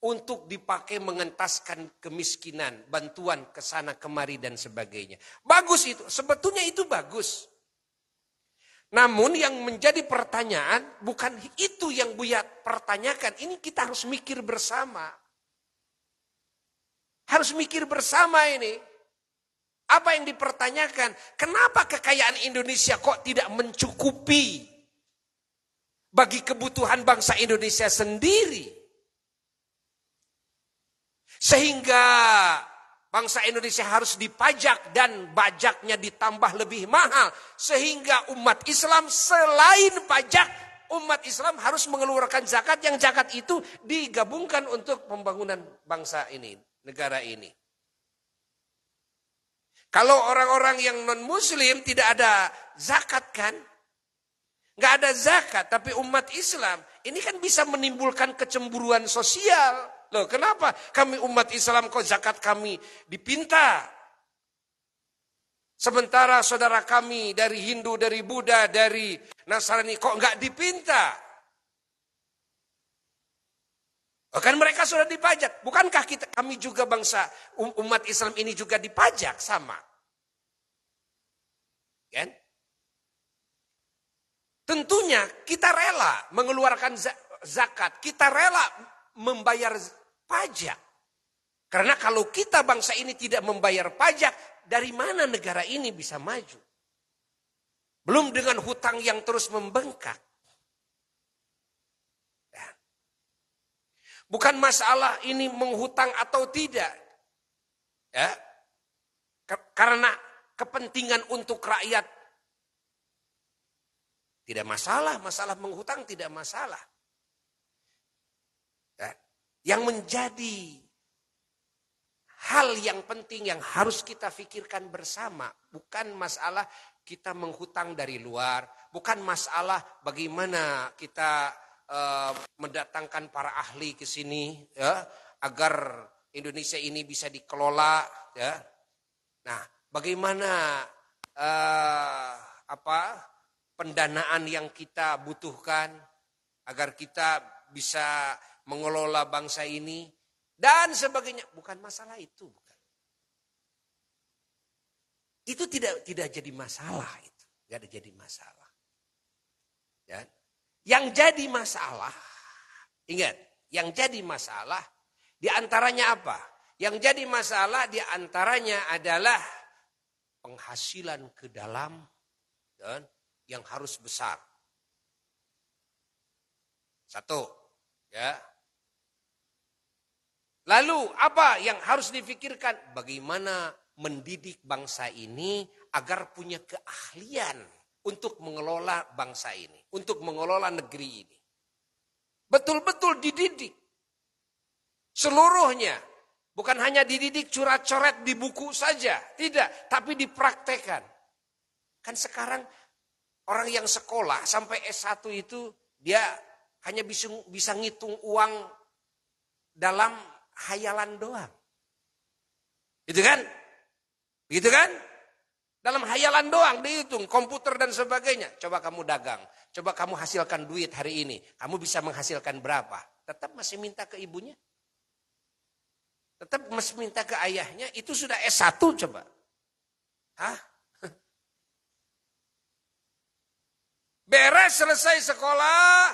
untuk dipakai mengentaskan kemiskinan, bantuan ke sana kemari dan sebagainya. Bagus itu, sebetulnya itu bagus. Namun yang menjadi pertanyaan bukan itu yang Buya pertanyakan. Ini kita harus mikir bersama. Harus mikir bersama ini. Apa yang dipertanyakan? Kenapa kekayaan Indonesia kok tidak mencukupi bagi kebutuhan bangsa Indonesia sendiri? Sehingga bangsa Indonesia harus dipajak dan pajaknya ditambah lebih mahal. Sehingga umat Islam selain pajak, umat Islam harus mengeluarkan zakat. Yang zakat itu digabungkan untuk pembangunan bangsa ini, negara ini. Kalau orang-orang yang non-muslim tidak ada zakat kan? Nggak ada zakat, tapi umat Islam ini kan bisa menimbulkan kecemburuan sosial. Loh, kenapa kami umat Islam kok zakat kami dipinta? Sementara saudara kami dari Hindu, dari Buddha, dari Nasrani kok nggak dipinta? Kan mereka sudah dipajak. Bukankah kami juga bangsa umat Islam ini juga dipajak sama? Kan? Tentunya kita rela mengeluarkan zakat. Kita rela membayar pajak. Karena kalau kita bangsa ini tidak membayar pajak, dari mana negara ini bisa maju? Belum dengan hutang yang terus membengkak. Bukan masalah ini menghutang atau tidak. Ya. Karena kepentingan untuk rakyat tidak masalah. Masalah menghutang tidak masalah. Ya. Yang menjadi hal yang penting yang harus kita pikirkan bersama. Bukan masalah kita menghutang dari luar. Bukan masalah bagaimana kita mendatangkan para ahli ke sini ya, agar Indonesia ini bisa dikelola ya. Nah, bagaimana pendanaan yang kita butuhkan agar kita bisa mengelola bangsa ini dan sebagainya. Bukan masalah itu, bukan. Itu tidak jadi masalah itu, tidak ada jadi masalah. Ya. Yang jadi masalah, ingat, yang jadi masalah diantaranya apa? Yang jadi masalah diantaranya adalah penghasilan ke dalam dan yang harus besar. Satu, ya. Lalu apa yang harus difikirkan? Bagaimana mendidik bangsa ini agar punya keahlian untuk mengelola bangsa ini, untuk mengelola negeri ini. Betul-betul dididik. Seluruhnya. Bukan hanya dididik coret-coret di buku saja. Tidak, tapi dipraktekkan. Kan sekarang orang yang sekolah sampai S1 itu dia hanya bisa ngitung uang dalam hayalan doang. Gitu kan? Gitu kan? Dalam hayalan doang dihitung, komputer dan sebagainya. Coba kamu dagang, coba kamu hasilkan duit hari ini. Kamu bisa menghasilkan berapa? Tetap masih minta ke ibunya. Tetap masih minta ke ayahnya. Itu sudah S1 coba. Hah? Beres selesai sekolah.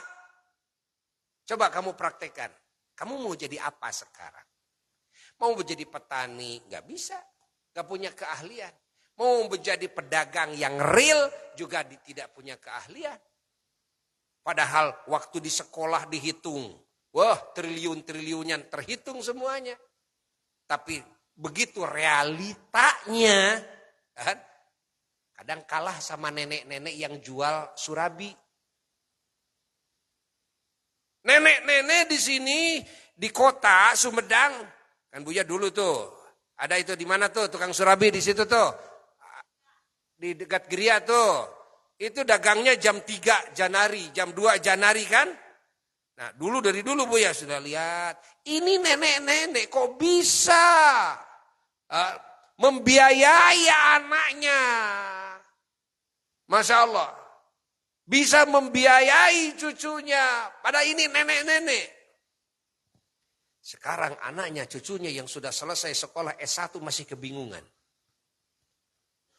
Coba kamu praktekkan. Kamu mau jadi apa sekarang? Mau menjadi petani? Gak bisa. Gak punya keahlian. Mau menjadi pedagang yang real juga tidak punya keahlian. Padahal waktu di sekolah dihitung. Wah, triliun-triliunan terhitung semuanya. Tapi begitu realitanya, kan, kadang kalah sama nenek-nenek yang jual surabi. Nenek-nenek di sini, di kota Sumedang, kan Buya dulu tuh. Ada itu di mana tuh, tukang surabi di situ tuh. Di dekat Geria tuh, itu dagangnya jam 3 Januari, jam 2 Januari kan. Nah dari dulu Buya sudah lihat, ini nenek-nenek kok bisa membiayai anaknya. Masya Allah, bisa membiayai cucunya, pada ini nenek-nenek. Sekarang anaknya, cucunya yang sudah selesai sekolah S1 masih kebingungan.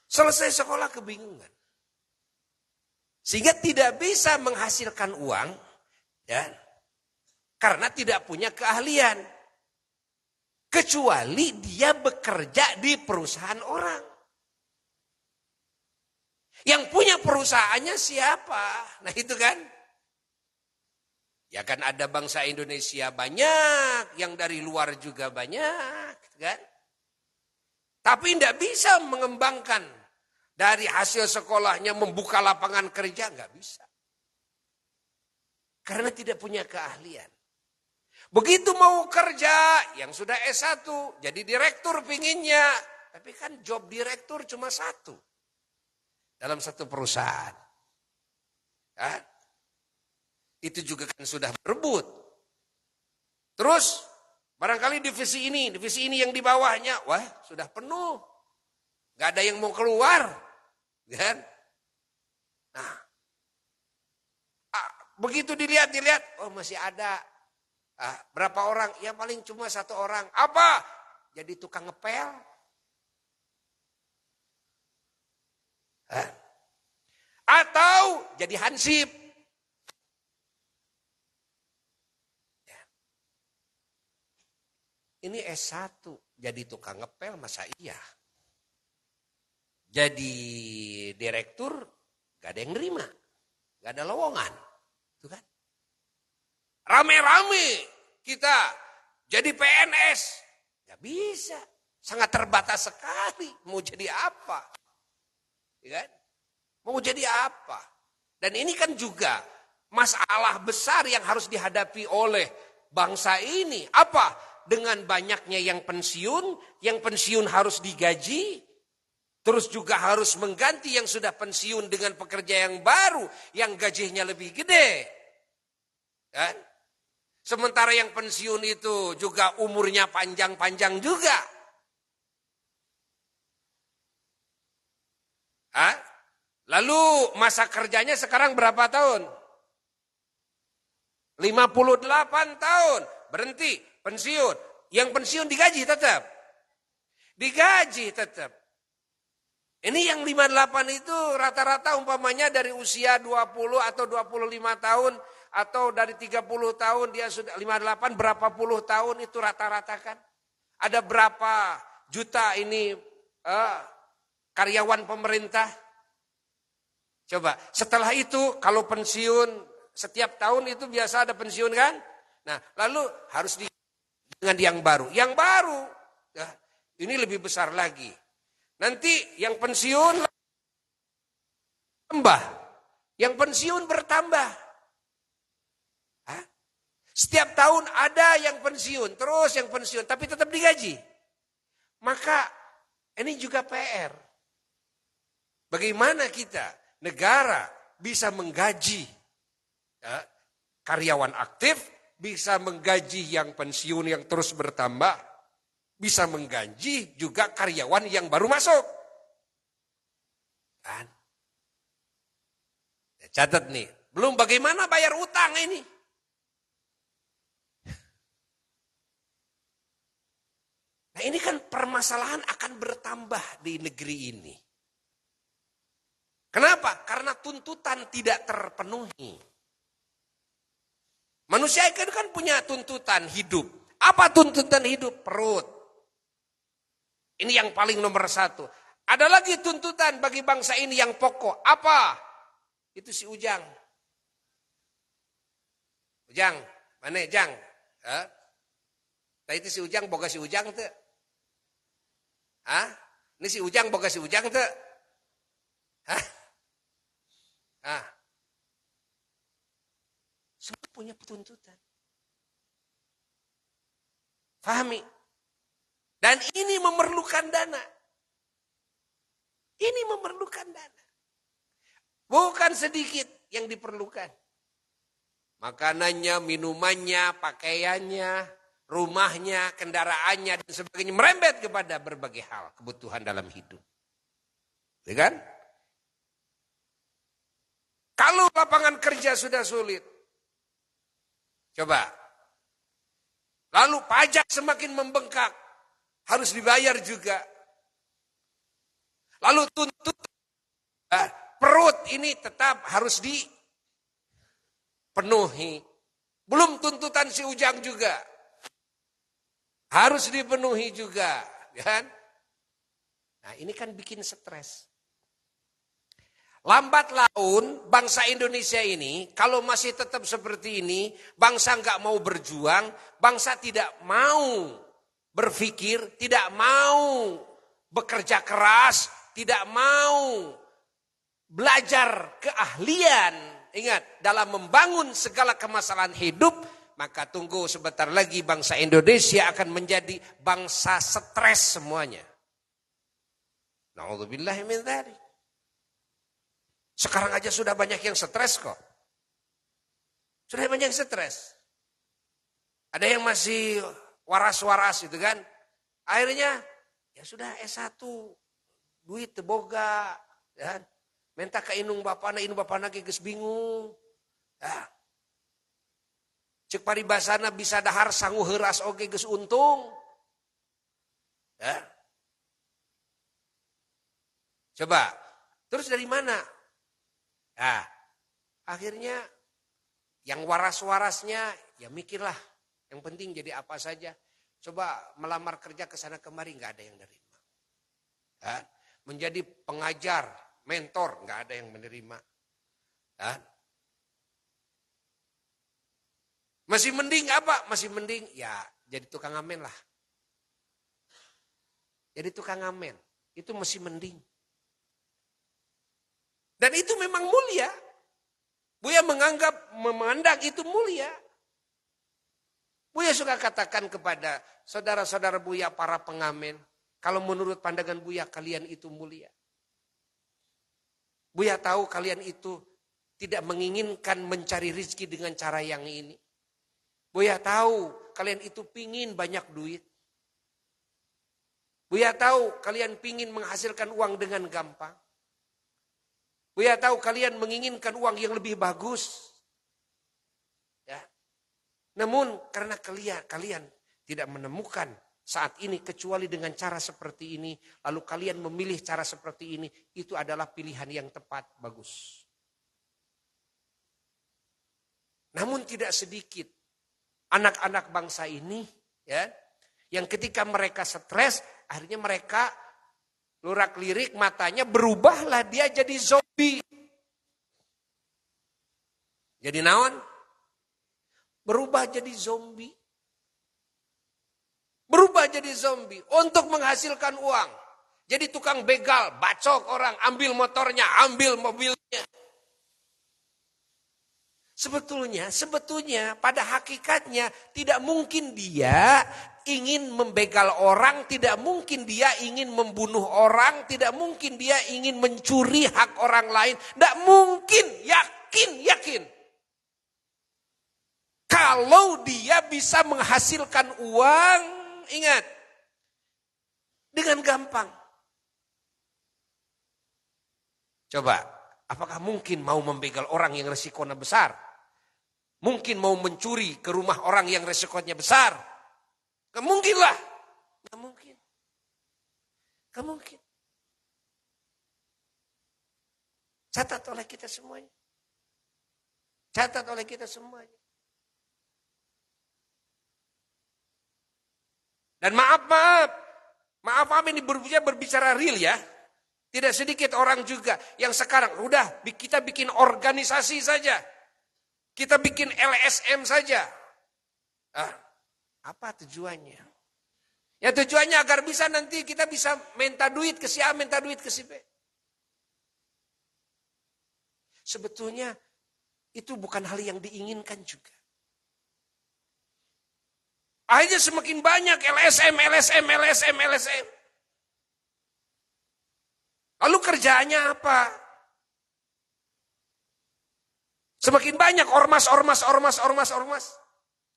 Selesai sekolah kebingungan. Sehingga tidak bisa menghasilkan uang, ya, karena tidak punya keahlian. Kecuali dia bekerja di perusahaan orang. Yang punya perusahaannya siapa? Nah itu kan. Ya kan ada bangsa Indonesia banyak, yang dari luar juga banyak. Kan? Tapi tidak bisa mengembangkan dari hasil sekolahnya membuka lapangan kerja, nggak bisa. Karena tidak punya keahlian. Begitu mau kerja, yang sudah S1, jadi direktur pinginnya. Tapi kan job direktur cuma satu. Dalam satu perusahaan. Kan? Itu juga kan sudah berebut. Terus, barangkali divisi ini yang di bawahnya. Wah, sudah penuh. Gak ada yang mau keluar. Kan? Nah, begitu dilihat, oh masih ada. Berapa orang? Ya paling cuma satu orang. Apa? Jadi tukang ngepel. Atau jadi hansip. Ya. Ini S1. Jadi tukang ngepel masa iya? Jadi direktur gak ada yang nerima. Gak ada lowongan. Itu kan? Rame-rame kita jadi PNS. Gak bisa. Sangat terbatas sekali. Mau jadi apa? Ya kan? Mau jadi apa? Dan ini kan juga masalah besar yang harus dihadapi oleh bangsa ini. Apa? Dengan banyaknya yang pensiun harus digaji. Terus juga harus mengganti yang sudah pensiun dengan pekerja yang baru. Yang gajinya lebih gede. Kan? Sementara yang pensiun itu juga umurnya panjang-panjang juga. Lalu masa kerjanya sekarang berapa tahun? 58 tahun. Berhenti, pensiun. Yang pensiun digaji tetap. Digaji tetap. Ini yang 58 itu rata-rata umpamanya dari usia 20 atau 25 tahun. Atau dari 30 tahun dia sudah 58, berapa puluh tahun itu rata-rata kan. Ada berapa juta ini karyawan pemerintah. Coba, setelah itu kalau pensiun setiap tahun itu biasa ada pensiun kan. Nah lalu harus dengan yang baru. Yang baru, ya, ini lebih besar lagi. Nanti yang pensiun tambah. Yang pensiun bertambah. Setiap tahun ada yang pensiun, terus yang pensiun, tapi tetap digaji. Maka ini juga PR. Bagaimana kita, negara bisa menggaji karyawan aktif, bisa menggaji yang pensiun yang terus bertambah, bisa menggaji juga karyawan yang baru masuk. Kan? Catat nih, belum bagaimana bayar utang ini. Nah ini kan permasalahan akan bertambah di negeri ini. Kenapa? Karena tuntutan tidak terpenuhi. Manusia kan punya tuntutan hidup. Apa tuntutan hidup? Perut. Ini yang paling nomor satu. Ada lagi tuntutan bagi bangsa ini yang pokok. Apa? Itu si Ujang. Ujang, mana Jang? Nah itu si Ujang, boga si Ujang tuh. Ini si Ujang, boga si Ujang tuh. Semua punya tuntutan. Fahami? Dan ini memerlukan dana. Ini memerlukan dana. Bukan sedikit yang diperlukan. Makanannya, minumannya, pakaiannya, rumahnya, kendaraannya, dan sebagainya. Merembet kepada berbagai hal, kebutuhan dalam hidup. Ya kan? Kalau lapangan kerja sudah sulit. Coba. Lalu pajak semakin membengkak. Harus dibayar juga. Lalu tuntutan perut ini tetap harus dipenuhi. Belum tuntutan si Ujang juga. Harus dipenuhi juga. Kan? Nah ini kan bikin stres. Lambat laun bangsa Indonesia ini kalau masih tetap seperti ini, bangsa nggak mau berjuang, bangsa tidak mau berpikir, tidak mau bekerja keras, tidak mau belajar keahlian, ingat dalam membangun segala kemasalah hidup, maka tunggu sebentar lagi bangsa Indonesia akan menjadi bangsa stres semuanya. Na'udzubillahi min dzalik. Sekarang aja sudah banyak yang stres kok. Sudah banyak yang stres. Ada yang masih waras-waras gitu kan. Akhirnya ya sudah S1. Duit teboga. Ya. Minta ke inung bapana geus bingung. Ya. Cek paribasana bisa dahar sangu heuras oge geus untung. Ya. Coba. Terus dari mana? Nah, akhirnya yang waras-warasnya ya mikirlah. Yang penting jadi apa saja. Coba melamar kerja ke sana kemari nggak ada yang menerima. Ya, menjadi pengajar, mentor nggak ada yang menerima. Ya. Masih mending apa? Masih mending ya jadi tukang ngamen lah. Jadi tukang ngamen itu masih mending. Dan itu memang mulia. Buya memandang itu mulia. Buya suka katakan kepada saudara-saudara Buya para pengamen. Kalau menurut pandangan Buya kalian itu mulia. Buya tahu kalian itu tidak menginginkan mencari rezeki dengan cara yang ini. Buya tahu kalian itu pingin banyak duit. Buya tahu kalian pingin menghasilkan uang dengan gampang. Buya tahu kalian menginginkan uang yang lebih bagus. Ya. Namun karena kalian tidak menemukan saat ini kecuali dengan cara seperti ini. Lalu kalian memilih cara seperti ini. Itu adalah pilihan yang tepat, bagus. Namun tidak sedikit anak-anak bangsa ini ya, yang ketika mereka stres, akhirnya mereka lurak-lirik matanya berubahlah dia jadi zombie. Jadi naon? Berubah jadi zombie. Berubah jadi zombie untuk menghasilkan uang. Jadi tukang begal, bacok orang, ambil motornya, ambil mobilnya. Sebetulnya pada hakikatnya tidak mungkin dia ingin membegal orang, tidak mungkin dia ingin membunuh orang, tidak mungkin dia ingin mencuri hak orang lain, tidak mungkin, yakin. Kalau dia bisa menghasilkan uang, ingat, dengan gampang. Coba, apakah mungkin mau membegal orang yang resikonya besar? Mungkin mau mencuri ke rumah orang yang resikonya besar? Gak mungkin lah. Gak mungkin. Gak mungkin. Catat oleh kita semuanya. Catat oleh kita semuanya. Dan maaf ini berbicara real ya. Tidak sedikit orang juga yang sekarang udah kita bikin organisasi saja. Kita bikin LSM saja. Apa tujuannya? Ya tujuannya agar bisa nanti kita bisa minta duit ke si A, minta duit ke si B. Sebetulnya itu bukan hal yang diinginkan juga. Akhirnya semakin banyak LSM. Lalu kerjaannya apa? Semakin banyak ormas.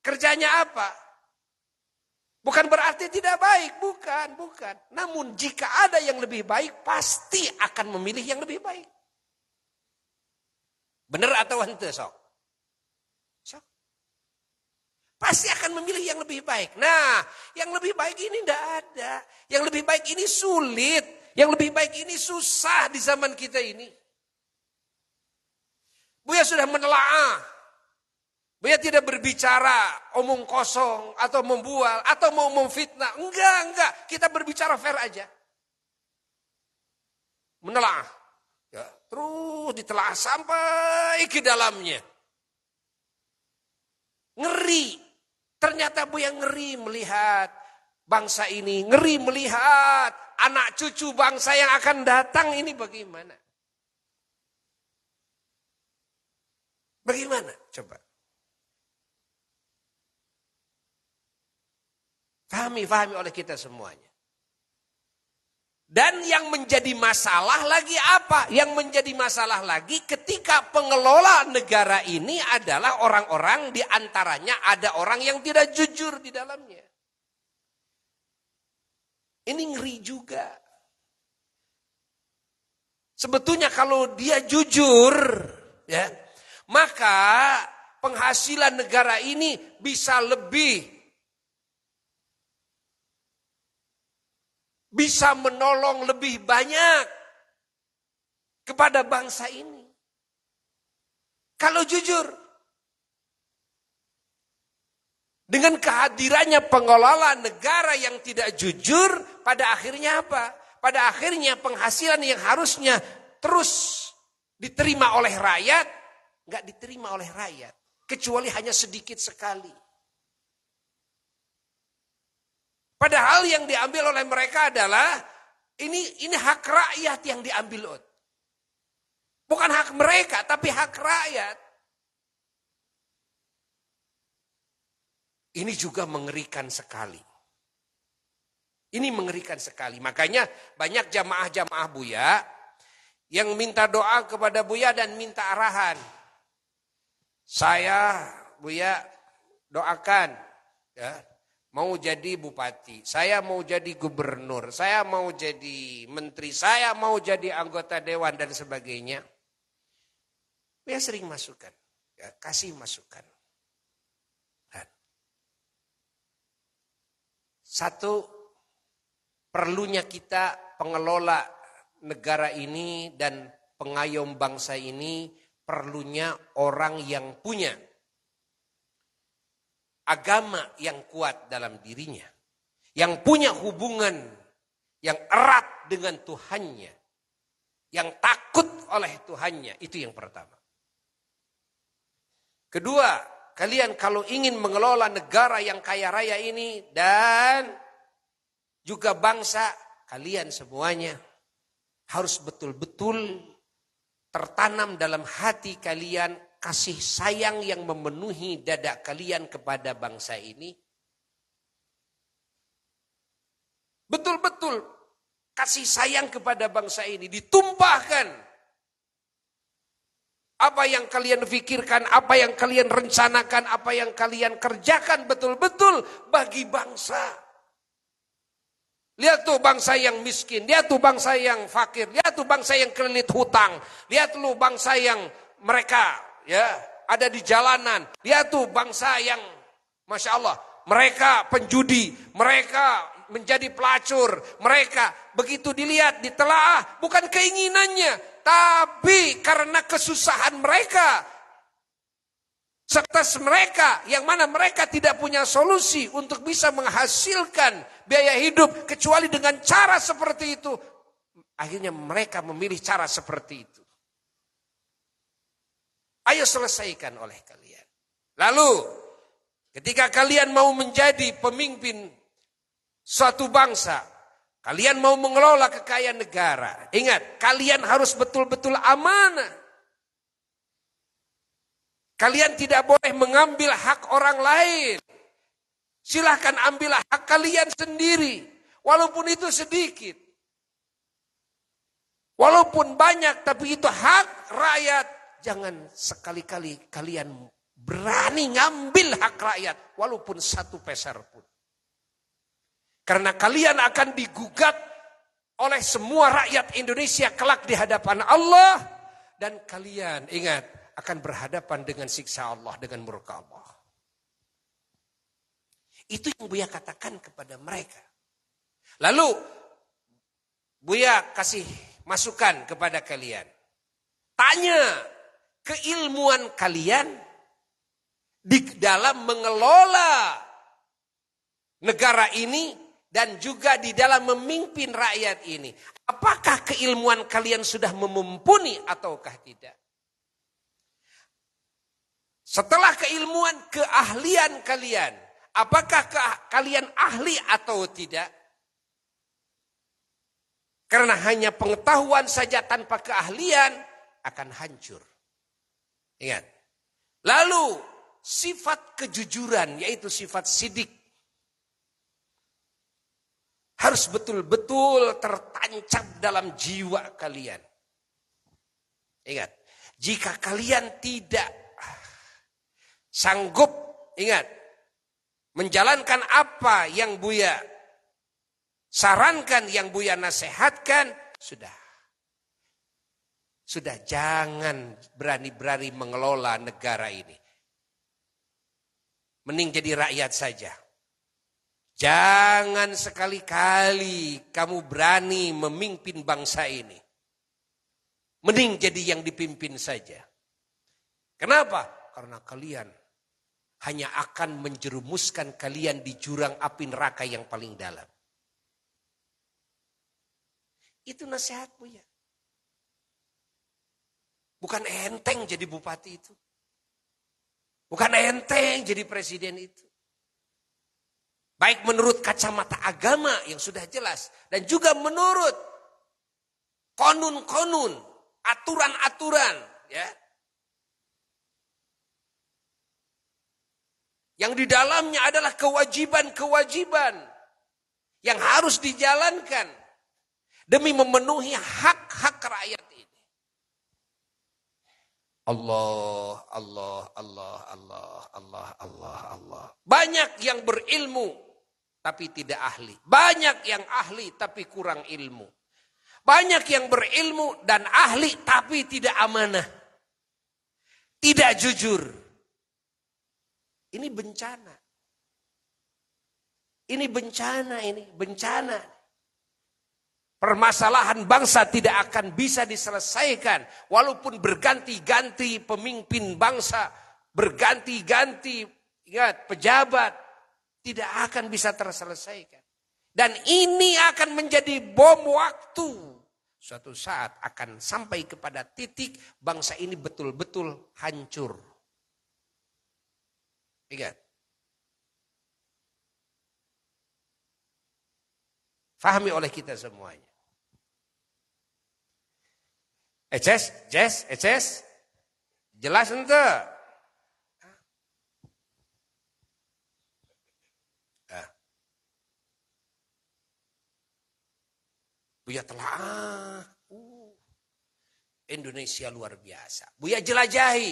Kerjanya apa? Bukan berarti tidak baik, bukan. Namun jika ada yang lebih baik, pasti akan memilih yang lebih baik. Benar atau henteu sok? Pasti akan memilih yang lebih baik. Nah, yang lebih baik ini tidak ada. Yang lebih baik ini sulit. Yang lebih baik ini susah di zaman kita ini. Buya sudah menelaah. Buya tidak berbicara omong kosong atau membual atau mau memfitnah. Enggak. Kita berbicara fair aja. Menelaah. Ya, terus ditelaah sampai ke dalamnya. Ngeri. Ternyata Buya ngeri melihat bangsa ini. Ngeri melihat anak cucu bangsa yang akan datang ini bagaimana. Bagaimana? Coba. Fahami oleh kita semuanya. Dan yang menjadi masalah lagi apa? Yang menjadi masalah lagi ketika pengelola negara ini adalah orang-orang, di antaranya ada orang yang tidak jujur di dalamnya. Ini ngeri juga. Sebetulnya kalau dia jujur, ya, maka penghasilan negara ini bisa lebih. Bisa menolong lebih banyak kepada bangsa ini. Kalau jujur. Dengan kehadirannya pengelola negara yang tidak jujur, pada akhirnya apa? Pada akhirnya penghasilan yang harusnya terus diterima oleh rakyat, nggak diterima oleh rakyat. Kecuali hanya sedikit sekali. Padahal yang diambil oleh mereka adalah ini hak rakyat yang diambil. Bukan hak mereka, tapi hak rakyat. Ini juga mengerikan sekali. Ini mengerikan sekali. Makanya banyak jamaah-jamaah Buya yang minta doa kepada Buya dan minta arahan. Saya Buya doakan, ya. Mau jadi bupati, saya mau jadi gubernur, saya mau jadi menteri, saya mau jadi anggota dewan dan sebagainya. Buya sering masukan, ya, kasih masukan. Dan satu, perlunya kita pengelola negara ini dan pengayom bangsa ini, perlunya orang yang punya agama yang kuat dalam dirinya. Yang punya hubungan yang erat dengan Tuhannya. Yang takut oleh Tuhannya. Itu yang pertama. Kedua, kalian kalau ingin mengelola negara yang kaya raya ini dan juga bangsa, kalian semuanya harus betul-betul tertanam dalam hati kalian kasih sayang yang memenuhi dada kalian kepada bangsa ini. Betul-betul kasih sayang kepada bangsa ini ditumpahkan. Apa yang kalian pikirkan, apa yang kalian rencanakan, apa yang kalian kerjakan betul-betul bagi bangsa. Lihat tuh bangsa yang miskin, lihat tuh bangsa yang fakir, lihat tuh bangsa yang kelilit hutang, lihat tuh bangsa yang mereka ya ada di jalanan. Lihat tuh bangsa yang Masya Allah, mereka penjudi, mereka menjadi pelacur, mereka begitu dilihat, ditelaah, bukan keinginannya, tapi karena kesusahan mereka, serta mereka yang mana mereka tidak punya solusi untuk bisa menghasilkan biaya hidup kecuali dengan cara seperti itu. Akhirnya mereka memilih cara seperti itu. Ayo selesaikan oleh kalian. Lalu ketika kalian mau menjadi pemimpin suatu bangsa, kalian mau mengelola kekayaan negara, ingat kalian harus betul-betul amanah. Kalian tidak boleh mengambil hak orang lain. Silahkan ambil hak kalian sendiri. Walaupun itu sedikit. Walaupun banyak tapi itu hak rakyat. Jangan sekali-kali kalian berani ngambil hak rakyat. Walaupun 1 peser pun. Karena kalian akan digugat oleh semua rakyat Indonesia kelak di hadapan Allah. Dan kalian ingat akan berhadapan dengan siksa Allah, dengan murka Allah. Itu yang Buya katakan kepada mereka. Lalu Buya kasih masukan kepada kalian. Tanya keilmuan kalian di dalam mengelola negara ini dan juga di dalam memimpin rakyat ini. Apakah keilmuan kalian sudah mumpuni ataukah tidak? Setelah keilmuan, keahlian kalian, apakah kalian ahli atau tidak? Karena hanya pengetahuan saja tanpa keahlian akan hancur. Ingat. Lalu sifat kejujuran, yaitu sifat sidik, harus betul-betul tertancap dalam jiwa kalian. Ingat, jika kalian tidak sanggup, ingat, menjalankan apa yang Buya sarankan, yang Buya nasihatkan, sudah jangan berani-berani mengelola negara ini. Mending jadi rakyat saja. Jangan sekali-kali kamu berani memimpin bangsa ini. Mending jadi yang dipimpin saja. Kenapa? Karena kalian hanya akan menjerumuskan kalian di jurang api neraka yang paling dalam. Itu nasihat Buya. Bukan enteng jadi bupati itu. Bukan enteng jadi presiden itu. Baik menurut kacamata agama yang sudah jelas. Dan juga menurut konun-konun, aturan-aturan. Ya, yang di dalamnya adalah kewajiban-kewajiban yang harus dijalankan demi memenuhi hak-hak rakyat ini. Allah, Allah, Allah, Allah, Allah, Allah, Allah. Banyak yang berilmu tapi tidak ahli. Banyak yang ahli tapi kurang ilmu. Banyak yang berilmu dan ahli tapi tidak amanah. Tidak jujur. Ini bencana. Ini bencana, ini bencana. Permasalahan bangsa tidak akan bisa diselesaikan walaupun berganti-ganti pemimpin bangsa, berganti-ganti, ingat, pejabat, tidak akan bisa terselesaikan. Dan ini akan menjadi bom waktu. Suatu saat akan sampai kepada titik bangsa ini betul-betul hancur. Ingat. Fahami oleh kita semuanya. Eces, jelas ente? Buya telah Indonesia luar biasa. Buya jelajahi.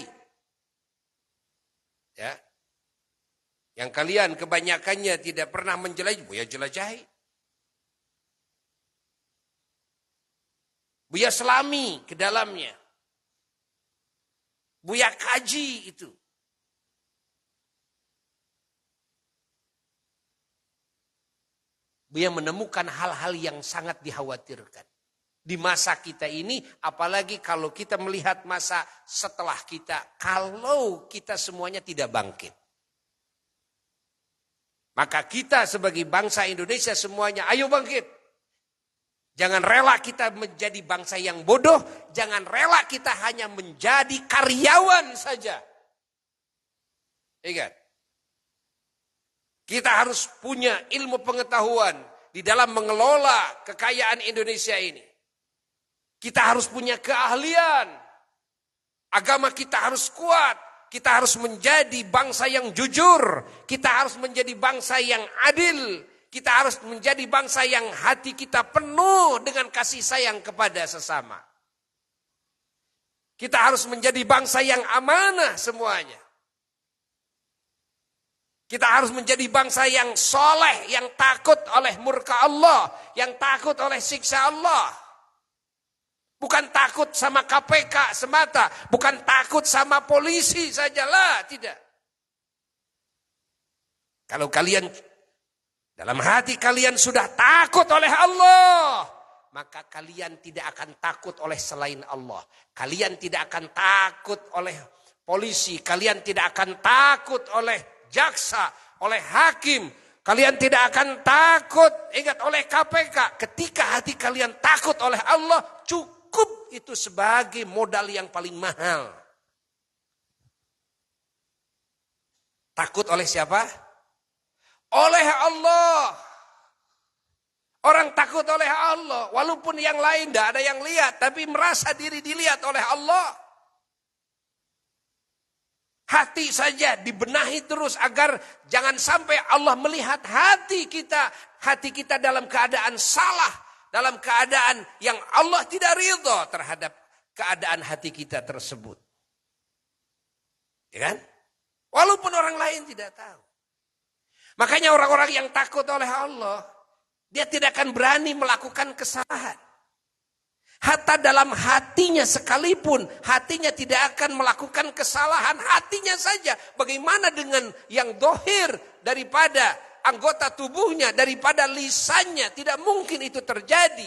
Ya. Yang kalian kebanyakannya tidak pernah menjelajahi, Buya jelajahi. Buya selami ke dalamnya. Buya kaji itu. Buya menemukan hal-hal yang sangat dikhawatirkan. Di masa kita ini, apalagi kalau kita melihat masa setelah kita, kalau kita semuanya tidak bangkit. Maka kita sebagai bangsa Indonesia semuanya, ayo bangkit. Jangan rela kita menjadi bangsa yang bodoh. Jangan rela kita hanya menjadi karyawan saja. Ingat. Kita harus punya ilmu pengetahuan di dalam mengelola kekayaan Indonesia ini. Kita harus punya keahlian. Agama kita harus kuat. Kita harus menjadi bangsa yang jujur. Kita harus menjadi bangsa yang adil. Kita harus menjadi bangsa yang hati kita penuh dengan kasih sayang kepada sesama. Kita harus menjadi bangsa yang amanah semuanya. Kita harus menjadi bangsa yang soleh, yang takut oleh murka Allah, yang takut oleh siksa Allah. Bukan takut sama KPK semata, bukan takut sama polisi sajalah, tidak. Kalau kalian dalam hati kalian sudah takut oleh Allah, maka kalian tidak akan takut oleh selain Allah. Kalian tidak akan takut oleh polisi, kalian tidak akan takut oleh jaksa, oleh hakim, kalian tidak akan takut, ingat, oleh KPK. Ketika hati kalian takut oleh Allah, cukup itu sebagai modal yang paling mahal. Takut oleh siapa? Oleh Allah. Orang takut oleh Allah, walaupun yang lain tidak ada yang lihat, tapi merasa diri dilihat oleh Allah. Hati saja dibenahi terus agar jangan sampai Allah melihat hati kita dalam keadaan salah, dalam keadaan yang Allah tidak ridha terhadap keadaan hati kita tersebut. Ya kan? Walaupun orang lain tidak tahu. Makanya orang-orang yang takut oleh Allah, dia tidak akan berani melakukan kesalahan. Hatta dalam hatinya sekalipun, hatinya tidak akan melakukan kesalahan. Hatinya saja, bagaimana dengan yang dohir daripada anggota tubuhnya, daripada lisannya. Tidak mungkin itu terjadi.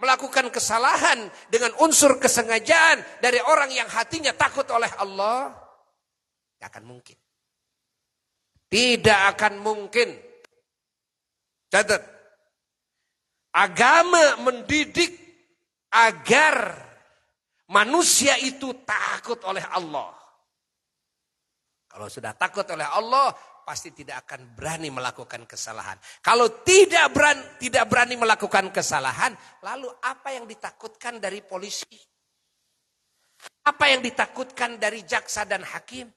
Melakukan kesalahan dengan unsur kesengajaan dari orang yang hatinya takut oleh Allah. Tidak akan mungkin. Tidak akan mungkin. Catat. Agama mendidik agar manusia itu takut oleh Allah. Kalau sudah takut oleh Allah, pasti tidak akan berani melakukan kesalahan. Kalau tidak berani melakukan kesalahan, lalu apa yang ditakutkan dari polisi? Apa yang ditakutkan dari jaksa dan hakim?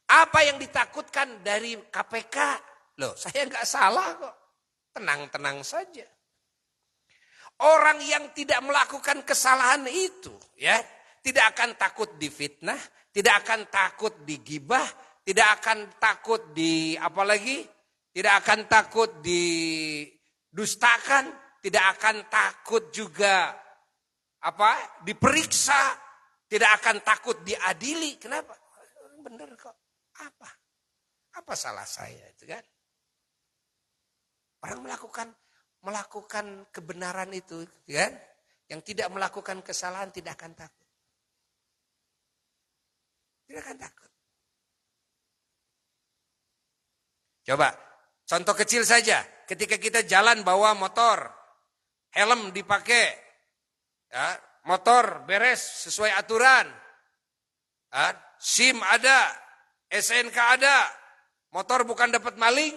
Apa yang ditakutkan dari KPK? Loh, saya nggak salah kok. Tenang-tenang saja. Orang yang tidak melakukan kesalahan itu, ya, tidak akan takut difitnah, tidak akan takut digibah, tidak akan takut tidak akan takut didustakan, tidak akan takut juga diperiksa, tidak akan takut diadili. Kenapa? Benar kok. Apa salah saya itu kan? Orang melakukan kebenaran itu, kan? Yang tidak melakukan kesalahan tidak akan takut. Tidak akan takut. Coba, contoh kecil saja. Ketika kita jalan bawa motor, helm dipakai, ya, motor beres sesuai aturan, ya, SIM ada, SNK ada, motor bukan dapat maling,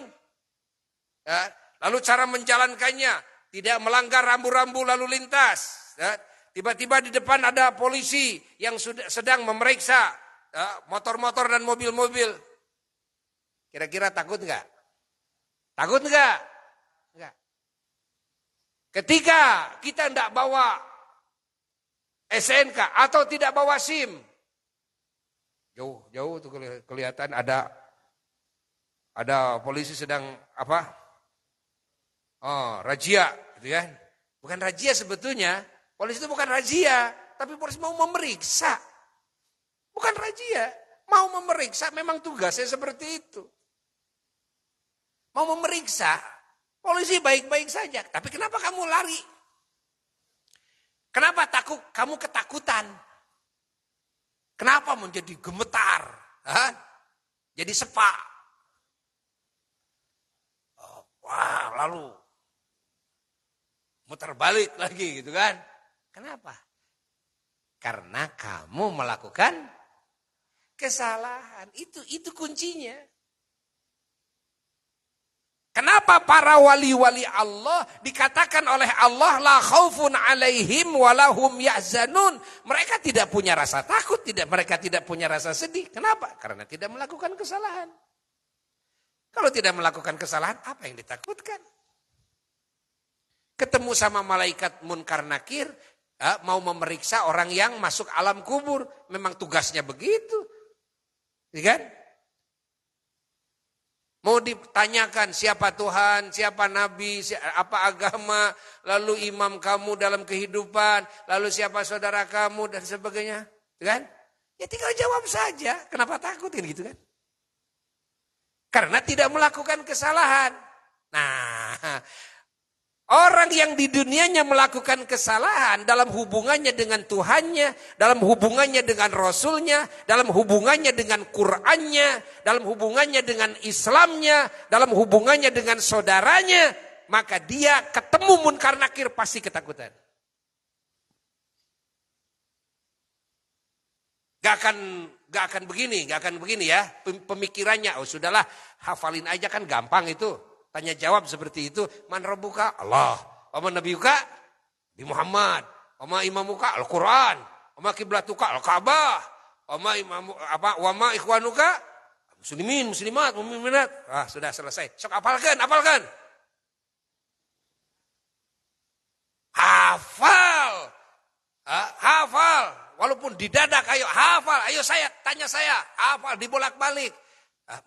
ya. Lalu cara menjalankannya tidak melanggar rambu-rambu lalu lintas, ya. Tiba-tiba di depan ada polisi yang sedang memeriksa, ya, motor-motor dan mobil-mobil. Kira-kira takut nggak? Takut nggak? Nggak. Ketika kita tidak bawa SNK atau tidak bawa SIM, jauh tuh kelihatan ada polisi sedang razia, gitu kan? Bukan razia sebetulnya, polisi itu bukan razia, tapi polisi mau memeriksa. Bukan razia, mau memeriksa, memang tugasnya seperti itu. Mau memeriksa, polisi baik-baik saja, tapi kenapa kamu lari? Kenapa kamu ketakutan? Kenapa menjadi gemetar? Jadi sepak? Wah, lalu muter balik lagi gitu kan? Kenapa? Karena kamu melakukan kesalahan. Itu kuncinya. Kenapa para wali-wali Allah dikatakan oleh Allah la khaufun alaihim walahum yahzanun? Mereka tidak punya rasa takut, mereka tidak punya rasa sedih. Kenapa? Karena tidak melakukan kesalahan. Kalau tidak melakukan kesalahan, apa yang ditakutkan? Ketemu sama malaikat Munkar Nakir, mau memeriksa orang yang masuk alam kubur, memang tugasnya begitu. Ya kan? Mau ditanyakan siapa Tuhan, siapa Nabi, apa agama, lalu imam kamu dalam kehidupan, lalu siapa saudara kamu dan sebagainya, kan? Ya tinggal jawab saja. Kenapa takutin gitu kan? Karena tidak melakukan kesalahan. Nah, orang yang di dunianya melakukan kesalahan dalam hubungannya dengan Tuhannya, dalam hubungannya dengan Rasulnya, dalam hubungannya dengan Qur'annya, dalam hubungannya dengan Islamnya, dalam hubungannya dengan saudaranya, maka dia ketemu munkar nakir pasti ketakutan. Gak akan begini ya pemikirannya. Oh sudahlah, hafalin aja kan gampang itu. Tanya jawab seperti itu. Man rabbuka? Allah. Wa man nabiyuka? Nabi Muhammad. Wa ma imamuka? Al-Quran. Wa ma kiblatuka? Al-Ka'bah. Wa ma ikhwanuka? Muslimin, muslimat, mu'minat. Ah, sudah selesai. Sok hafalkan. Hafal. Walaupun di dadak, ayo hafal. Ayo tanya saya. Hafal, dibolak-balik.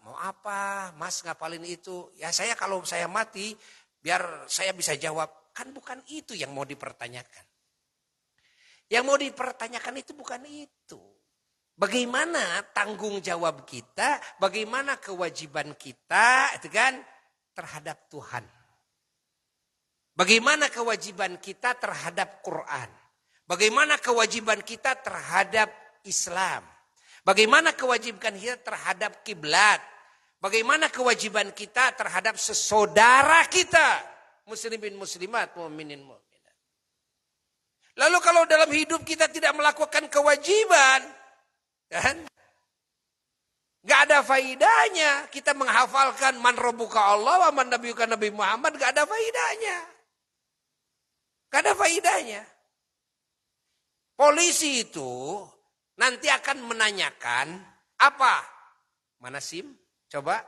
Mau apa mas ngapalin itu? Ya saya kalau saya mati biar saya bisa jawab. Kan bukan itu yang mau dipertanyakan. Yang mau dipertanyakan itu bukan itu. Bagaimana tanggung jawab kita, bagaimana kewajiban kita itu kan terhadap Tuhan. Bagaimana kewajiban kita terhadap Quran. Bagaimana kewajiban kita terhadap Islam. Bagaimana kewajiban kita terhadap kiblat. Bagaimana kewajiban kita terhadap sesaudara kita. Muslimin muslimat, mu'minin mu'minat. Lalu kalau dalam hidup kita tidak melakukan kewajiban. Kan? Gak ada faidahnya. Kita menghafalkan man rabbuka Allah wa man nabiyuka Nabi Muhammad. Gak ada faidahnya. Gak ada faidahnya. Polisi itu nanti akan menanyakan apa? Mana SIM? Coba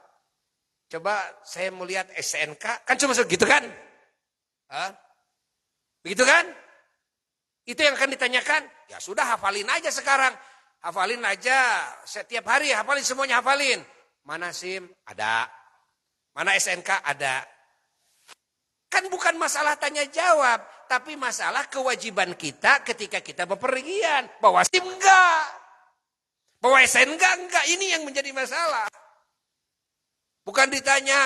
saya mau lihat SNK. Kan cuma segitu kan? Begitu kan? Itu yang akan ditanyakan. Ya sudah hafalin aja sekarang. Hafalin aja. Setiap hari hafalin semuanya hafalin. Mana SIM? Ada. Mana SNK? Ada. Kan bukan masalah tanya jawab. Tapi masalah kewajiban kita ketika kita bepergian. Bawa SIM enggak. Bawa SNK enggak. Ini yang menjadi masalah. Bukan ditanya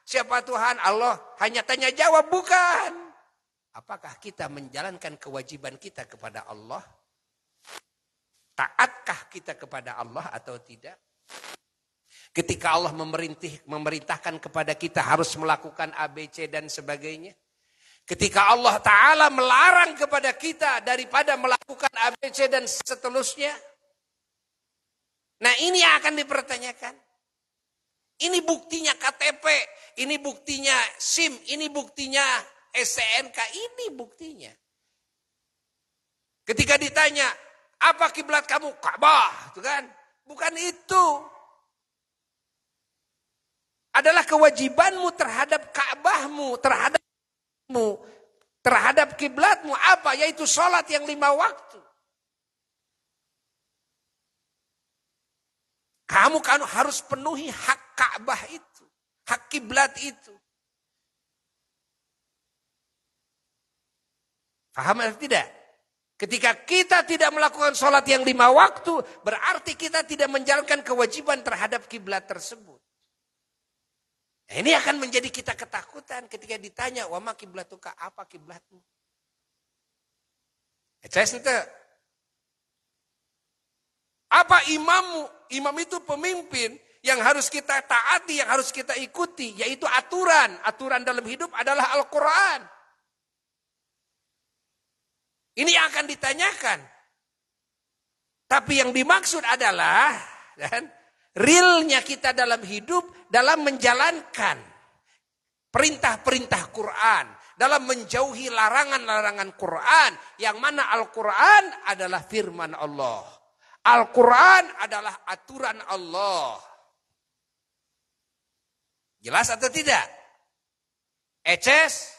siapa Tuhan Allah. Hanya tanya jawab. Bukan. Apakah kita menjalankan kewajiban kita kepada Allah? Taatkah kita kepada Allah atau tidak? Ketika Allah memerintahkan kepada kita harus melakukan ABC dan sebagainya. Ketika Allah Ta'ala melarang kepada kita daripada melakukan ABC dan seterusnya. Nah ini yang akan dipertanyakan. Ini buktinya KTP, ini buktinya SIM, ini buktinya STNK, ini buktinya. Ketika ditanya, apa kiblat kamu? Ka'bah, itu kan? Bukan itu. Adalah kewajibanmu terhadap Ka'bahmu, terhadap kiblatmu apa? Yaitu sholat yang 5 waktu. Kamu kan harus penuhi hak Ka'bah itu, hak kiblat itu. Paham atau tidak? Ketika kita tidak melakukan sholat yang 5 waktu, berarti kita tidak menjalankan kewajiban terhadap kiblat tersebut. Nah, ini akan menjadi kita ketakutan ketika ditanya, wa ma kiblatuka, apa kiblatmu? Apa imammu? Imam itu pemimpin yang harus kita taati, yang harus kita ikuti, yaitu aturan. Aturan dalam hidup adalah Al-Quran. Ini yang akan ditanyakan. Tapi yang dimaksud adalah realnya kita dalam hidup, dalam menjalankan perintah-perintah Quran, dalam menjauhi larangan-larangan Quran, yang mana Al-Quran adalah firman Allah. Al-Quran adalah aturan Allah. Jelas atau tidak? Eces?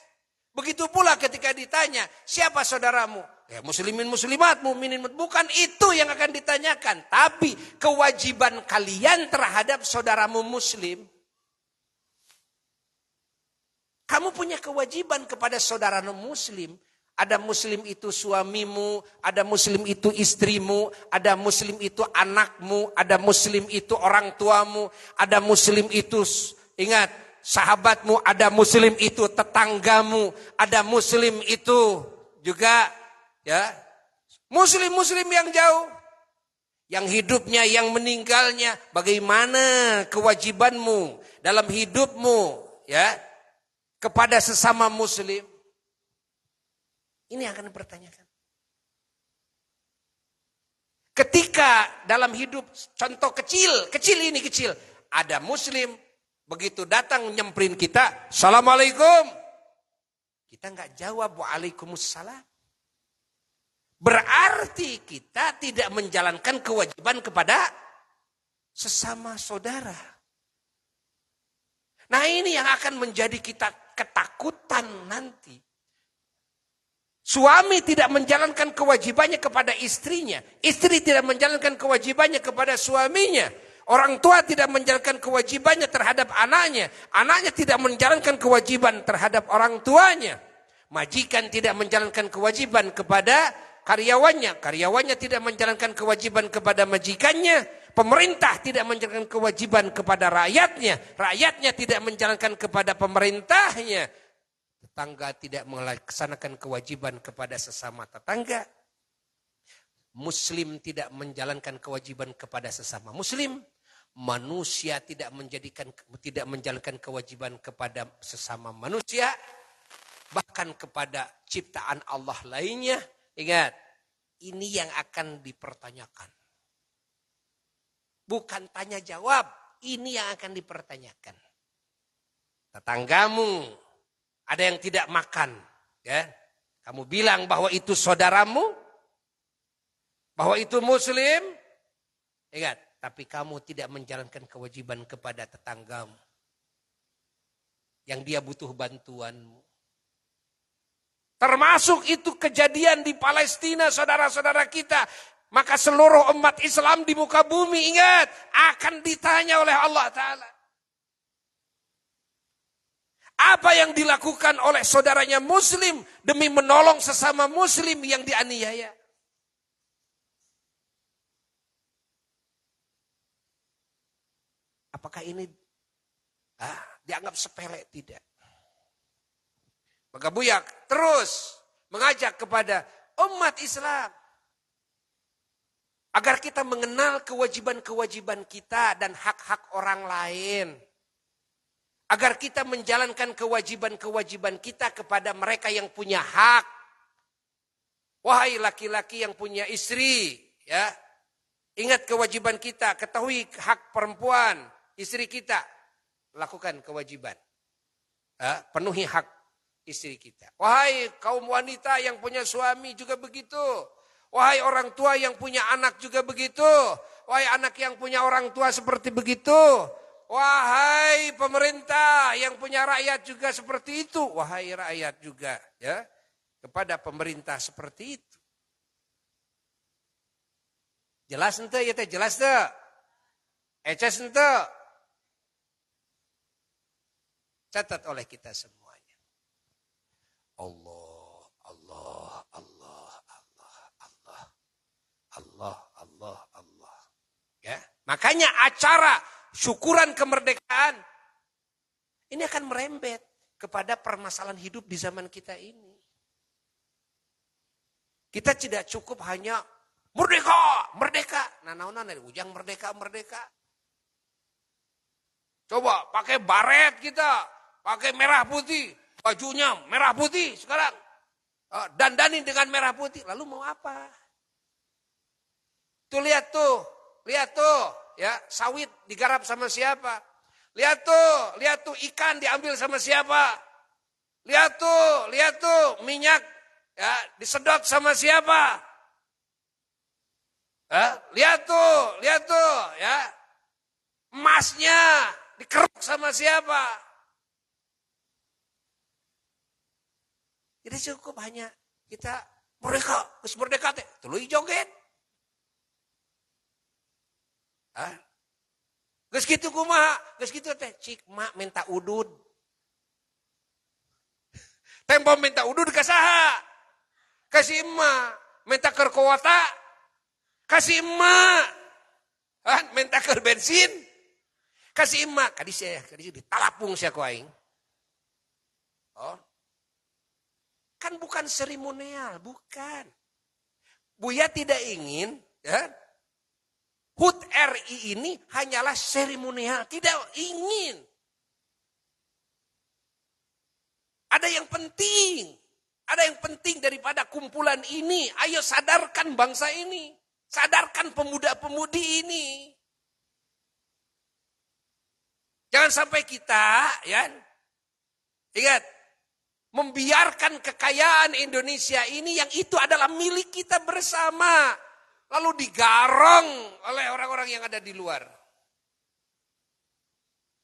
Begitu pula ketika ditanya, siapa saudaramu? Ya, muslimin muslimat, mukminin. Bukan itu yang akan ditanyakan. Tapi kewajiban kalian terhadap saudaramu muslim. Kamu punya kewajiban kepada saudaramu muslim. Ada muslim itu suamimu, ada muslim itu istrimu, ada muslim itu anakmu, ada muslim itu orang tuamu, ada muslim itu, ingat, sahabatmu, ada muslim itu tetanggamu, ada muslim itu juga ya muslim-muslim yang jauh, yang hidupnya, yang meninggalnya. Bagaimana kewajibanmu dalam hidupmu ya kepada sesama muslim? Ini akan dipertanyakan. Ketika dalam hidup, contoh kecil ini kecil. Ada muslim, begitu datang nyemprin kita, Assalamualaikum. Kita enggak jawab, Waalaikumsalam. Berarti kita tidak menjalankan kewajiban kepada sesama saudara. Nah ini yang akan menjadi kita ketakutan nanti. Suami tidak menjalankan kewajibannya kepada istrinya. Istri tidak menjalankan kewajibannya kepada suaminya. Orang tua tidak menjalankan kewajibannya terhadap anaknya. Anaknya tidak menjalankan kewajiban terhadap orang tuanya. Majikan tidak menjalankan kewajiban kepada karyawannya. Karyawannya tidak menjalankan kewajiban kepada majikannya. Pemerintah tidak menjalankan kewajiban kepada rakyatnya. Rakyatnya tidak menjalankan kepada pemerintahnya. Tetangga tidak melaksanakan kewajiban kepada sesama tetangga. Muslim tidak menjalankan kewajiban kepada sesama muslim. Manusia tidak menjalankan kewajiban kepada sesama manusia. Bahkan kepada ciptaan Allah lainnya. Ingat, ini yang akan dipertanyakan. Bukan tanya jawab, ini yang akan dipertanyakan. Tetanggamu ada yang tidak makan, ya. Kamu bilang bahwa itu saudaramu, bahwa itu muslim, ingat, tapi kamu tidak menjalankan kewajiban kepada tetanggamu yang dia butuh bantuanmu. Termasuk itu kejadian di Palestina, saudara-saudara kita. Maka seluruh umat Islam di muka bumi, ingat, akan ditanya oleh Allah Ta'ala. Apa yang dilakukan oleh saudaranya muslim demi menolong sesama muslim yang dianiaya. Apakah ini dianggap sepele? Tidak. Maka Buya terus mengajak kepada umat Islam agar kita mengenal kewajiban-kewajiban kita dan hak-hak orang lain. Agar kita menjalankan kewajiban-kewajiban kita kepada mereka yang punya hak. Wahai laki-laki yang punya istri, ya. Ingat kewajiban kita, ketahui hak perempuan, istri kita. Lakukan kewajiban. Penuhi hak istri kita. Wahai kaum wanita yang punya suami juga begitu. Wahai orang tua yang punya anak juga begitu. Wahai anak yang punya orang tua seperti begitu. Wahai pemerintah yang punya rakyat juga seperti itu. Wahai rakyat juga ya kepada pemerintah seperti itu. Jelas ente ya teh, jelas teh. Eces ente. Catat oleh kita semuanya. Allah, Allah, Allah, Allah, Allah. Allah, Allah, Allah. Ya, makanya acara syukuran kemerdekaan ini akan merembet kepada permasalahan hidup di zaman kita ini. Kita tidak cukup hanya merdeka, merdeka. Nah, dari ujang merdeka, merdeka. Coba pakai baret kita, pakai merah putih, bajunya merah putih sekarang. Dandanin dengan merah putih, lalu mau apa? Tuh lihat tuh, ya, sawit digarap sama siapa? Lihat tuh ikan diambil sama siapa? Lihat tuh minyak ya disedot sama siapa? Lihat tuh ya. Emasnya dikeruk sama siapa? Jadi cukup hanya kita merdeka teh, tuluy joget. Geus kitu kumaha? Geus kitu teh cik mak minta udud. Tempo minta udud ka saha? Kasih emak, minta ke kuota. Kasih emak, minta ke bensin. Kasih emak, kadi ditalapung saya ku aing. Oh. Kan bukan seremonial, bukan. Buya tidak ingin, ya, HUT RI ini hanyalah seremonial, tidak ingin. Ada yang penting. Ada yang penting daripada kumpulan ini. Ayo sadarkan bangsa ini. Sadarkan pemuda-pemudi ini. Jangan sampai kita, ya, ingat, membiarkan kekayaan Indonesia ini yang itu adalah milik kita bersama. Lalu digarong oleh orang-orang yang ada di luar.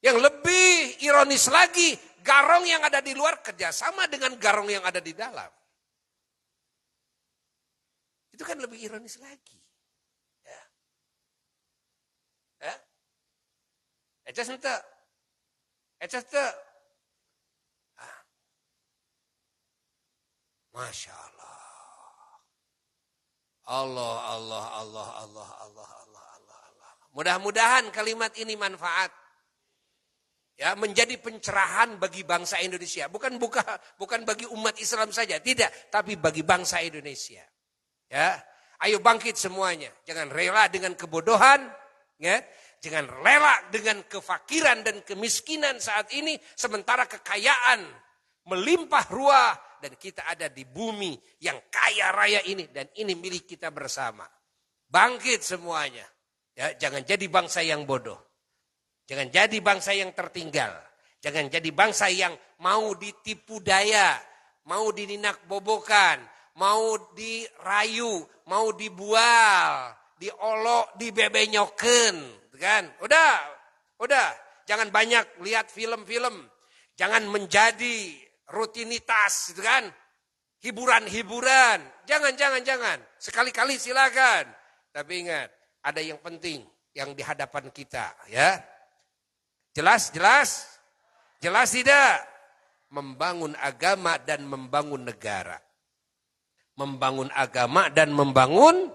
Yang lebih ironis lagi, garong yang ada di luar kerjasama dengan garong yang ada di dalam. Itu kan lebih ironis lagi. Ya. Ya. Ecas ente. Masya Allah. Allah. Mudah-mudahan kalimat ini manfaat. Ya, menjadi pencerahan bagi bangsa Indonesia. Bukan bagi umat Islam saja, tidak, tapi bagi bangsa Indonesia. Ya, ayo bangkit semuanya. Jangan rela dengan kebodohan, ya. Jangan rela dengan kefakiran dan kemiskinan saat ini, sementara kekayaan melimpah ruah dan kita ada di bumi yang kaya raya ini dan ini milik kita bersama. Bangkit semuanya. Ya, jangan jadi bangsa yang bodoh. Jangan jadi bangsa yang tertinggal. Jangan jadi bangsa yang mau ditipu daya, mau dininak bobokan, mau dirayu, mau dibual, diolok, dibebenyoken, kan? Udah. Jangan banyak lihat film-film. Jangan menjadi rutinitas, gitu kan? Hiburan-hiburan. Jangan. Sekali-kali silakan. Tapi ingat, ada yang penting yang di hadapan kita, ya. Jelas tidak? Membangun agama dan membangun negara. Membangun agama dan membangun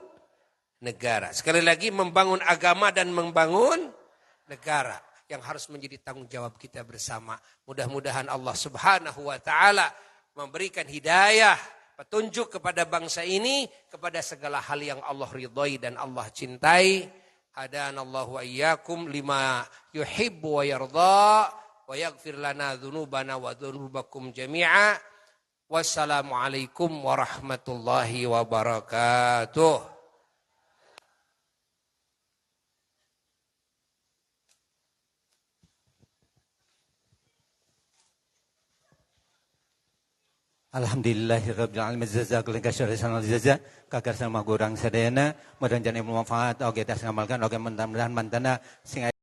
negara. Sekali lagi, membangun agama dan membangun negara. Yang harus menjadi tanggung jawab kita bersama. Mudah-mudahan Allah Subhanahu wa ta'ala memberikan hidayah, petunjuk kepada bangsa ini, kepada segala hal yang Allah ridhai dan Allah cintai. Hadanallahu wa iyyakum lima yuhibbu wa yarda wa yaghfir lana dzunubana wa dzunubakum jami'a. Wassalamualaikum warahmatullahi wabarakatuh. Alhamdulillahirabbil alamin jazakallahu khairan jazaa kakar sama gorang sadayana mudah-mudahan bermanfaat oge tas ngamalkan oge mudah-mudahan mantana sing